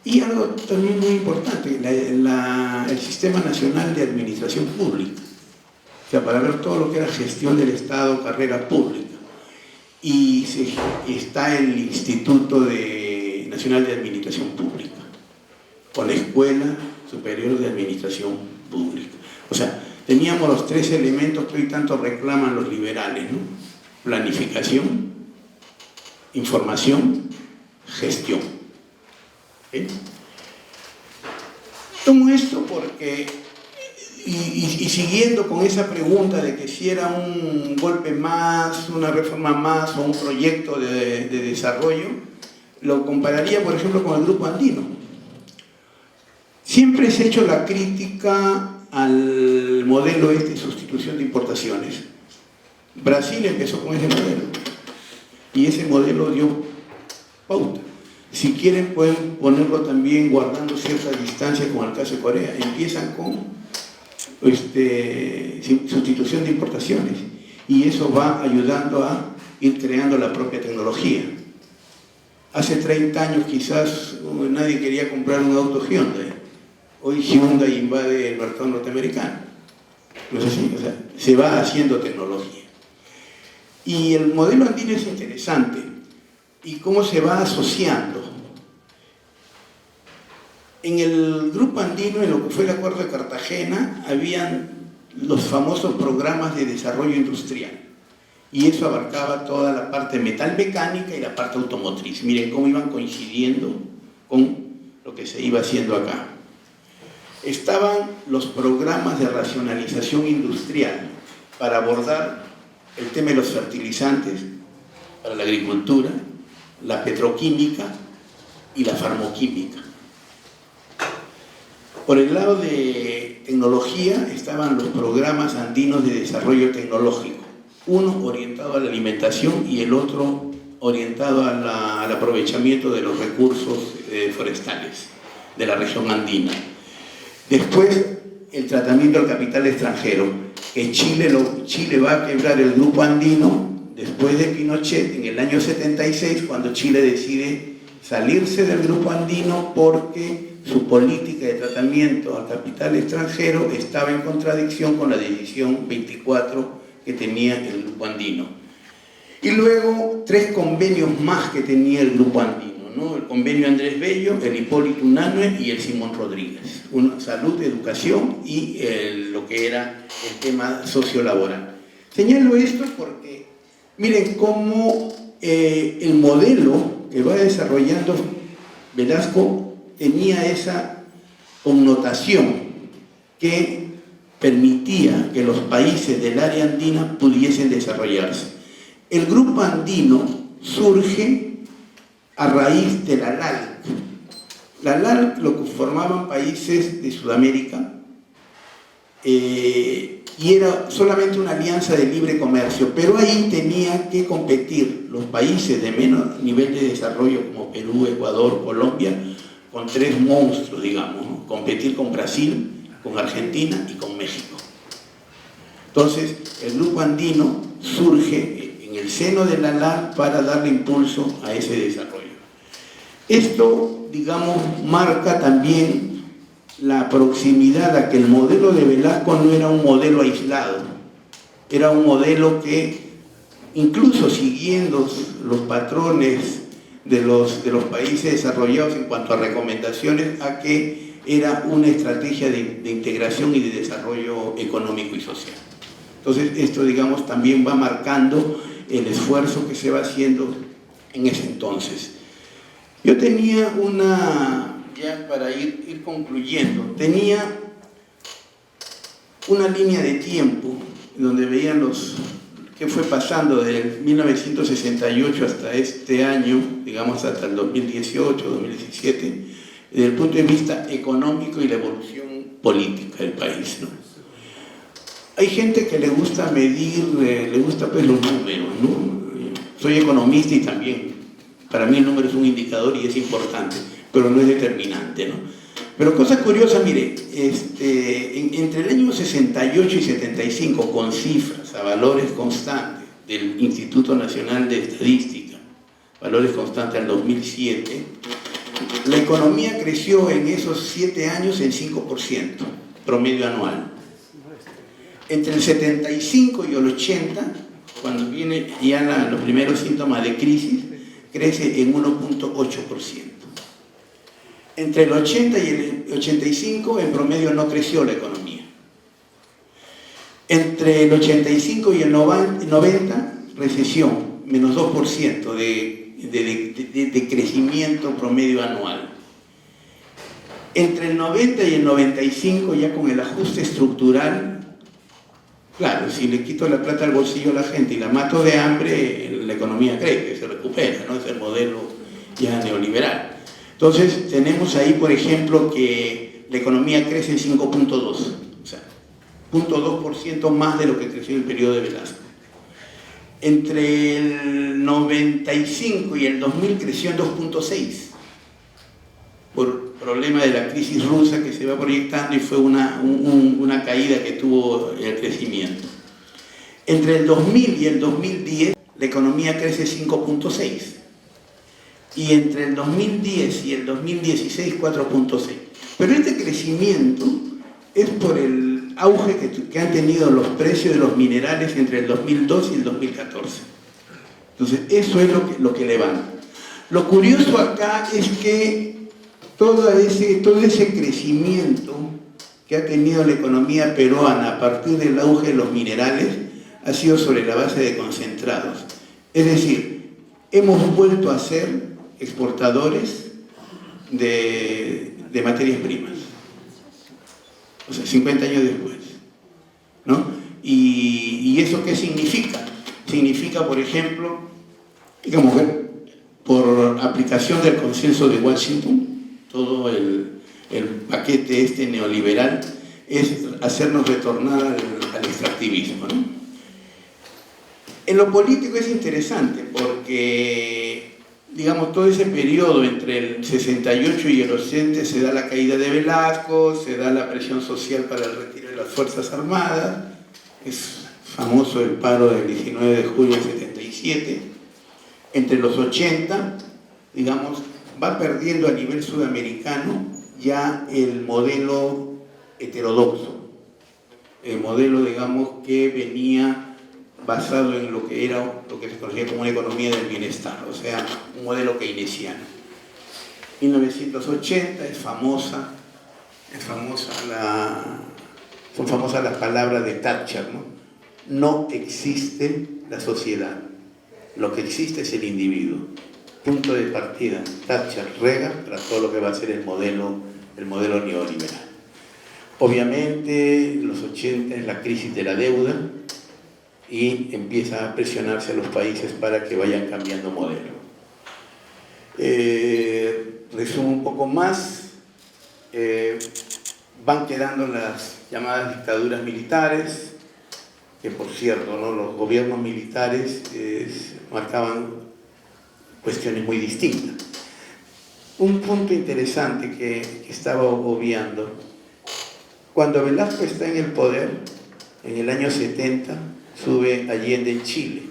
y algo también muy importante, el Sistema Nacional de Administración Pública, o sea, para ver todo lo que era gestión del Estado, carrera pública. Y está el Instituto Nacional de Administración Pública, con la Escuela Superior de Administración Pública. O sea, teníamos los 3 elementos que hoy tanto reclaman los liberales, ¿no? Planificación, información, gestión. ¿Sí? Tomo esto porque, y siguiendo con esa pregunta de que si era un golpe más, una reforma más o un proyecto de desarrollo, lo compararía, por ejemplo, con el Grupo Andino. Siempre se ha hecho la crítica al modelo de sustitución de importaciones. Brasil empezó con ese modelo y ese modelo dio pauta. Si quieren pueden ponerlo también guardando cierta distancia con el caso de Corea. Empiezan con sustitución de importaciones y eso va ayudando a ir creando la propia tecnología. Hace 30 años quizás nadie quería comprar un auto Hyundai. Hoy Hyundai invade el mercado norteamericano. No es así, o sea, se va haciendo tecnología. Y el modelo andino es interesante. ¿Y cómo se va asociando? En el Grupo Andino, en lo que fue el Acuerdo de Cartagena, habían los famosos programas de desarrollo industrial. Y eso abarcaba toda la parte metalmecánica y la parte automotriz. Miren cómo iban coincidiendo con lo que se iba haciendo acá. Estaban los programas de racionalización industrial para abordar el tema de los fertilizantes para la agricultura, la petroquímica y la farmoquímica. Por el lado de tecnología estaban los programas andinos de desarrollo tecnológico, uno orientado a la alimentación y el otro orientado al aprovechamiento de los recursos forestales de la región andina. Después, el tratamiento del capital extranjero, que Chile va a quebrar el Grupo Andino después de Pinochet en el año 76, cuando Chile decide salirse del Grupo Andino porque su política de tratamiento al capital extranjero estaba en contradicción con la decisión 24 que tenía el Grupo Andino. Y luego 3 convenios más que tenía el Grupo Andino, ¿no? El convenio Andrés Bello, el Hipólito Unanue y el Simón Rodríguez. Salud, educación y lo que era el tema sociolaboral. Señalo esto porque miren cómo el modelo que va desarrollando Velasco tenía esa connotación que permitía que los países del área andina pudiesen desarrollarse. El Grupo Andino surge a raíz de la LALC. La LALC lo formaban países de Sudamérica y era solamente una alianza de libre comercio, pero ahí tenían que competir los países de menor nivel de desarrollo como Perú, Ecuador, Colombia, con 3 monstruos, digamos, ¿no? Competir con Brasil, con Argentina y con México. Entonces, el Grupo Andino surge en el seno de la LALC para darle impulso a ese desarrollo. Esto, digamos, marca también la proximidad a que el modelo de Velasco no era un modelo aislado, era un modelo que, incluso siguiendo los patrones de los países desarrollados en cuanto a recomendaciones, a que era una estrategia de integración y de desarrollo económico y social. Entonces, esto, digamos, también va marcando el esfuerzo que se va haciendo en ese entonces. Yo tenía ya para ir concluyendo, tenía una línea de tiempo donde veían qué fue pasando desde 1968 hasta este año, digamos hasta el 2018, 2017, desde el punto de vista económico y la evolución política del país, ¿no? Hay gente que le gusta medir, le gusta pues los números, ¿no? Soy economista y también, para mí el número es un indicador y es importante, pero no es determinante, ¿no? Pero cosa curiosa, mire, entre el año 68 y 75, con cifras a valores constantes del Instituto Nacional de Estadística, valores constantes al 2007, la economía creció en esos 7 años en 5%, promedio anual. Entre el 75 y el 80, cuando vienen ya los primeros síntomas de crisis, crece en 1.8%. Entre el 80 y el 85, en promedio no creció la economía. Entre el 85 y el 90, recesión, menos 2% de crecimiento promedio anual. Entre el 90 y el 95, ya con el ajuste estructural, claro, si le quito la plata al bolsillo a la gente y la mato de hambre, la economía crece, se recupera, ¿no? Es el modelo ya neoliberal. Entonces, tenemos ahí, por ejemplo, que la economía crece en 5.2, o sea, 0.2% más de lo que creció en el periodo de Velasco. Entre el 95 y el 2000 creció en 2.6, por problema de la crisis rusa que se va proyectando y fue una caída que tuvo el crecimiento. Entre el 2000 y el 2010, la economía crece 5.6. Y entre el 2010 y el 2016, 4.6. Pero este crecimiento es por el auge que han tenido los precios de los minerales entre el 2002 y el 2014. Entonces, eso es lo que levanta. Lo curioso acá es que todo ese crecimiento que ha tenido la economía peruana a partir del auge de los minerales ha sido sobre la base de concentrados. Es decir, hemos vuelto a ser exportadores de materias primas, o sea, 50 años después, ¿no? ¿Y eso qué significa? Significa, por ejemplo, digamos, por aplicación del consenso de Washington, todo el paquete neoliberal es hacernos retornar al extractivismo, ¿no? En lo político es interesante porque, digamos, todo ese periodo entre el 68 y el 80 se da la caída de Velasco, se da la presión social para el retiro de las Fuerzas Armadas, es famoso el paro del 19 de julio del 77. Entre los 80, digamos, va perdiendo a nivel sudamericano ya el modelo heterodoxo, el modelo, digamos, que venía basado en lo que se conocía como una economía del bienestar, o sea, un modelo keynesiano. 1980 son famosas las palabras de Thatcher, ¿no? No existe la sociedad, lo que existe es el individuo. Punto de partida, Thatcher rega para todo lo que va a ser el modelo neoliberal. Obviamente, los 80 es la crisis de la deuda y empieza a presionarse a los países para que vayan cambiando modelo. Resumo un poco más, van quedando las llamadas dictaduras militares, que por cierto, ¿no? Los gobiernos militares marcaban cuestiones muy distintas. Un punto interesante que estaba obviando, cuando Velasco está en el poder, en el año 70, sube Allende en Chile.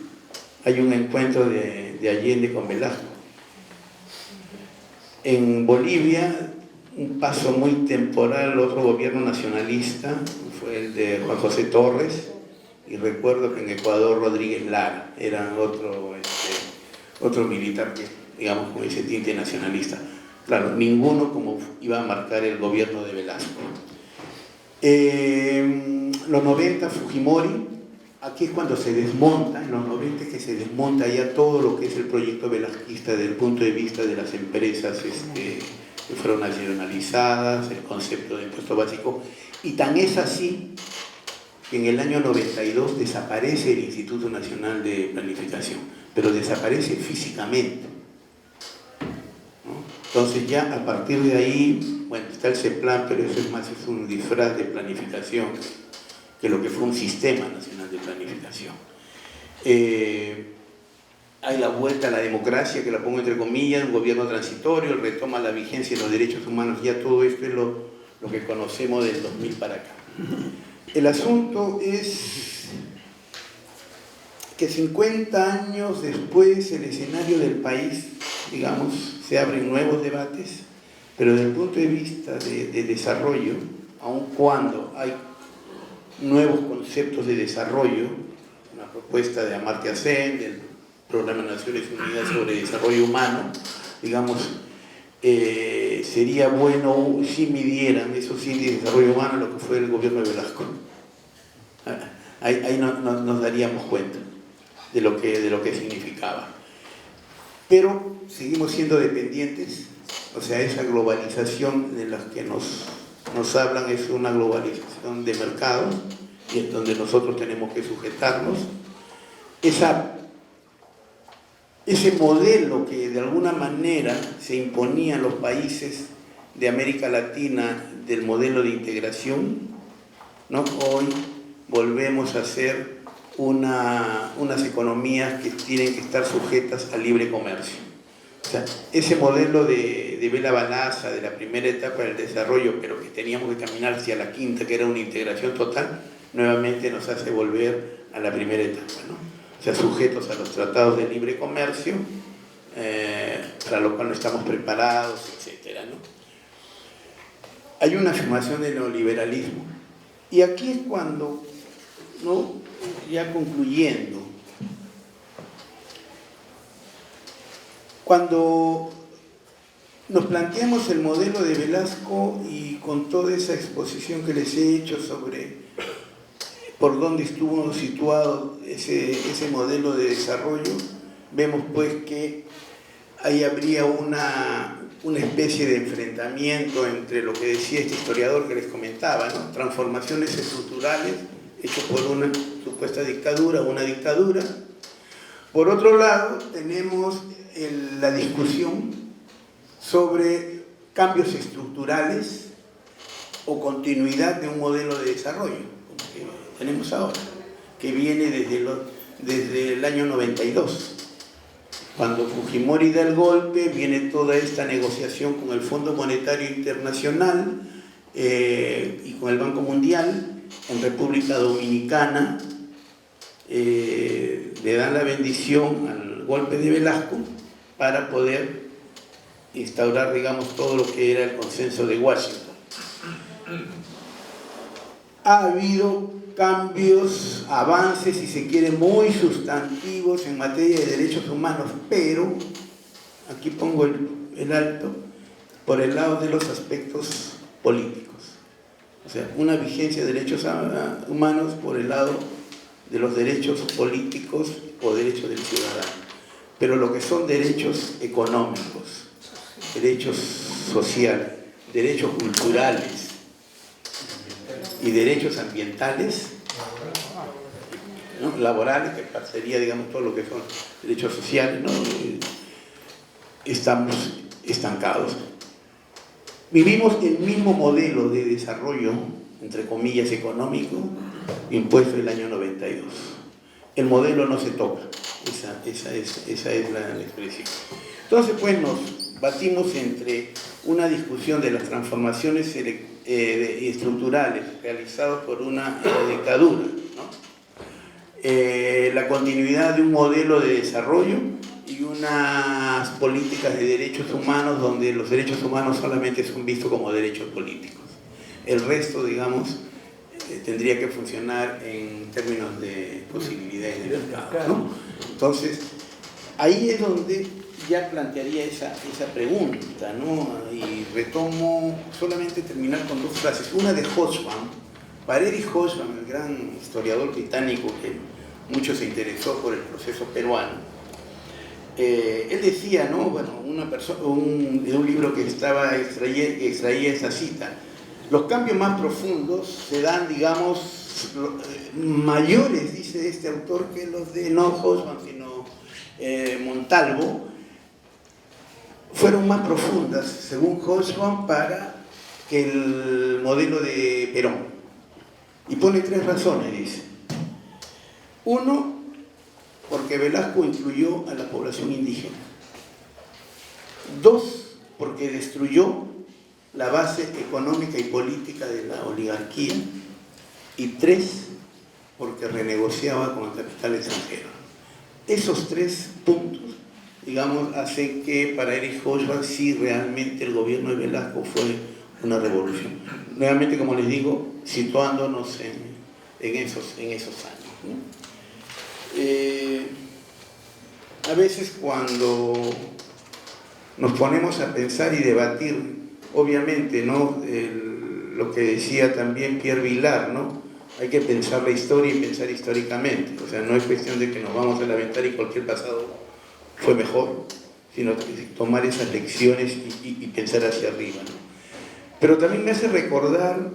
Hay un encuentro de Allende con Velasco. En Bolivia, un paso muy temporal, otro gobierno nacionalista, fue el de Juan José Torres, y recuerdo que en Ecuador Rodríguez Lara era otro militar que, digamos, con ese tinte nacionalista. Claro, ninguno como iba a marcar el gobierno de Velasco. Los 90, Fujimori aquí es cuando se desmonta, en los 90 que se desmonta ya todo lo que es el proyecto velasquista desde el punto de vista de las empresas que fueron nacionalizadas, el concepto de impuesto básico, y tan es así que en el año 92 desaparece el Instituto Nacional de Planificación, pero desaparece físicamente, ¿no? Entonces ya a partir de ahí, bueno, está el CEPLAN, pero eso es más, es un disfraz de planificación que lo que fue un sistema nacional de planificación. Hay la vuelta a la democracia, que la pongo entre comillas, un gobierno transitorio, retoma la vigencia de los derechos humanos, ya todo esto es lo que conocemos del 2000 para acá. El asunto es que 50 años después el escenario del país, digamos, se abren nuevos debates, pero desde el punto de vista de desarrollo, aun cuando hay nuevos conceptos de desarrollo, una propuesta de Amartya Sen, del Programa de Naciones Unidas sobre Desarrollo Humano, digamos, sería bueno si midieran esos índices de desarrollo humano lo que fue el gobierno de Velasco. Ahí nos daríamos cuenta de lo que significaba. Pero seguimos siendo dependientes, o sea, esa globalización de la que nos hablan es una globalización de mercado, y es donde nosotros tenemos que sujetarnos. Ese modelo que de alguna manera se imponía en los países de América Latina del modelo de integración, ¿no? Hoy volvemos a ser unas economías que tienen que estar sujetas al libre comercio. O sea, ese modelo de Bela Balaza, de la primera etapa del desarrollo, pero que teníamos que caminar hacia la quinta, que era una integración total, nuevamente nos hace volver a la primera etapa, ¿no? O sea, sujetos a los tratados de libre comercio, para lo cual no estamos preparados, etc., ¿no? Hay una afirmación del neoliberalismo, y aquí es cuando, ¿no?, ya concluyendo, cuando nos planteamos el modelo de Velasco y con toda esa exposición que les he hecho sobre por dónde estuvo situado ese modelo de desarrollo, vemos pues que ahí habría una especie de enfrentamiento entre lo que decía este historiador que les comentaba, ¿no?, transformaciones estructurales hechas por una supuesta dictadura, una dictadura. Por otro lado, tenemos la discusión sobre cambios estructurales o continuidad de un modelo de desarrollo, como que tenemos ahora, que viene desde el año 92. Cuando Fujimori da el golpe, viene toda esta negociación con el Fondo Monetario Internacional y con el Banco Mundial. En República Dominicana le dan la bendición al golpe de Velasco para poder instaurar, digamos, todo lo que era el consenso de Washington. Ha habido cambios, avances, si se quiere, muy sustantivos en materia de derechos humanos, pero, aquí pongo el alto, por el lado de los aspectos políticos. O sea, una vigencia de derechos humanos por el lado de los derechos políticos o derechos del ciudadano. Pero lo que son derechos económicos, derechos sociales, derechos culturales y derechos ambientales, ¿no?, laborales, que sería, digamos, todo lo que son derechos sociales, ¿no?, estamos estancados. Vivimos el mismo modelo de desarrollo, entre comillas, económico, impuesto el año 92. El modelo no se toca, esa es la expresión. Entonces, pues, nos batimos entre una discusión de las transformaciones estructurales realizadas por una dictadura, ¿no?, la continuidad de un modelo de desarrollo y unas políticas de derechos humanos donde los derechos humanos solamente son vistos como derechos políticos. El resto, digamos, tendría que funcionar en términos de posibilidades de mercado, ¿no? Entonces, ahí es donde ya plantearía esa pregunta, ¿no? Y retomo, solamente terminar con dos frases. Una de Hobsbawm, Para Erich Hobsbawm, el gran historiador británico que mucho se interesó por el proceso peruano, él decía, ¿no? Bueno, de un libro que extraía esa cita, los cambios más profundos se dan, digamos, mayores, dice este autor, que los de no Hobsbawm, sino Montalvo, fueron más profundas, según Hobsbawm, que el modelo de Perón. Y pone 3 razones, dice. 1, porque Velasco incluyó a la población indígena. 2, porque destruyó la base económica y política de la oligarquía. Y 3, porque renegociaba con el capital extranjero. Esos 3 puntos, digamos, hacen que para Erich Hobsbawm sí realmente el gobierno de Velasco fue una revolución. Nuevamente, como les digo, situándonos en esos años, ¿no? A veces cuando nos ponemos a pensar y debatir, obviamente, ¿no? Lo que decía también Pierre Vilar, ¿no? Hay que pensar la historia y pensar históricamente. O sea, no es cuestión de que nos vamos a lamentar y cualquier pasado fue mejor, sino tomar esas lecciones y pensar hacia arriba, ¿no? Pero también me hace recordar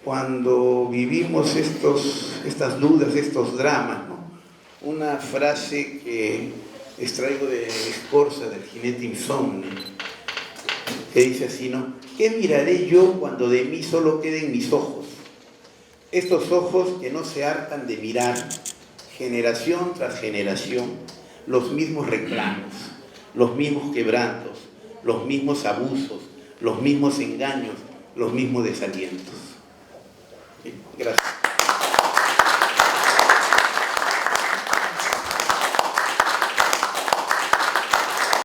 cuando vivimos estas dudas, estos dramas, ¿no? Una frase que extraigo de Sforza, del jinete insomne, que dice así, ¿no? ¿Qué miraré yo cuando de mí solo queden mis ojos? Estos ojos que no se hartan de mirar, generación tras generación, los mismos reclamos, los mismos quebrantos, los mismos abusos, los mismos engaños, los mismos desalientos. Gracias.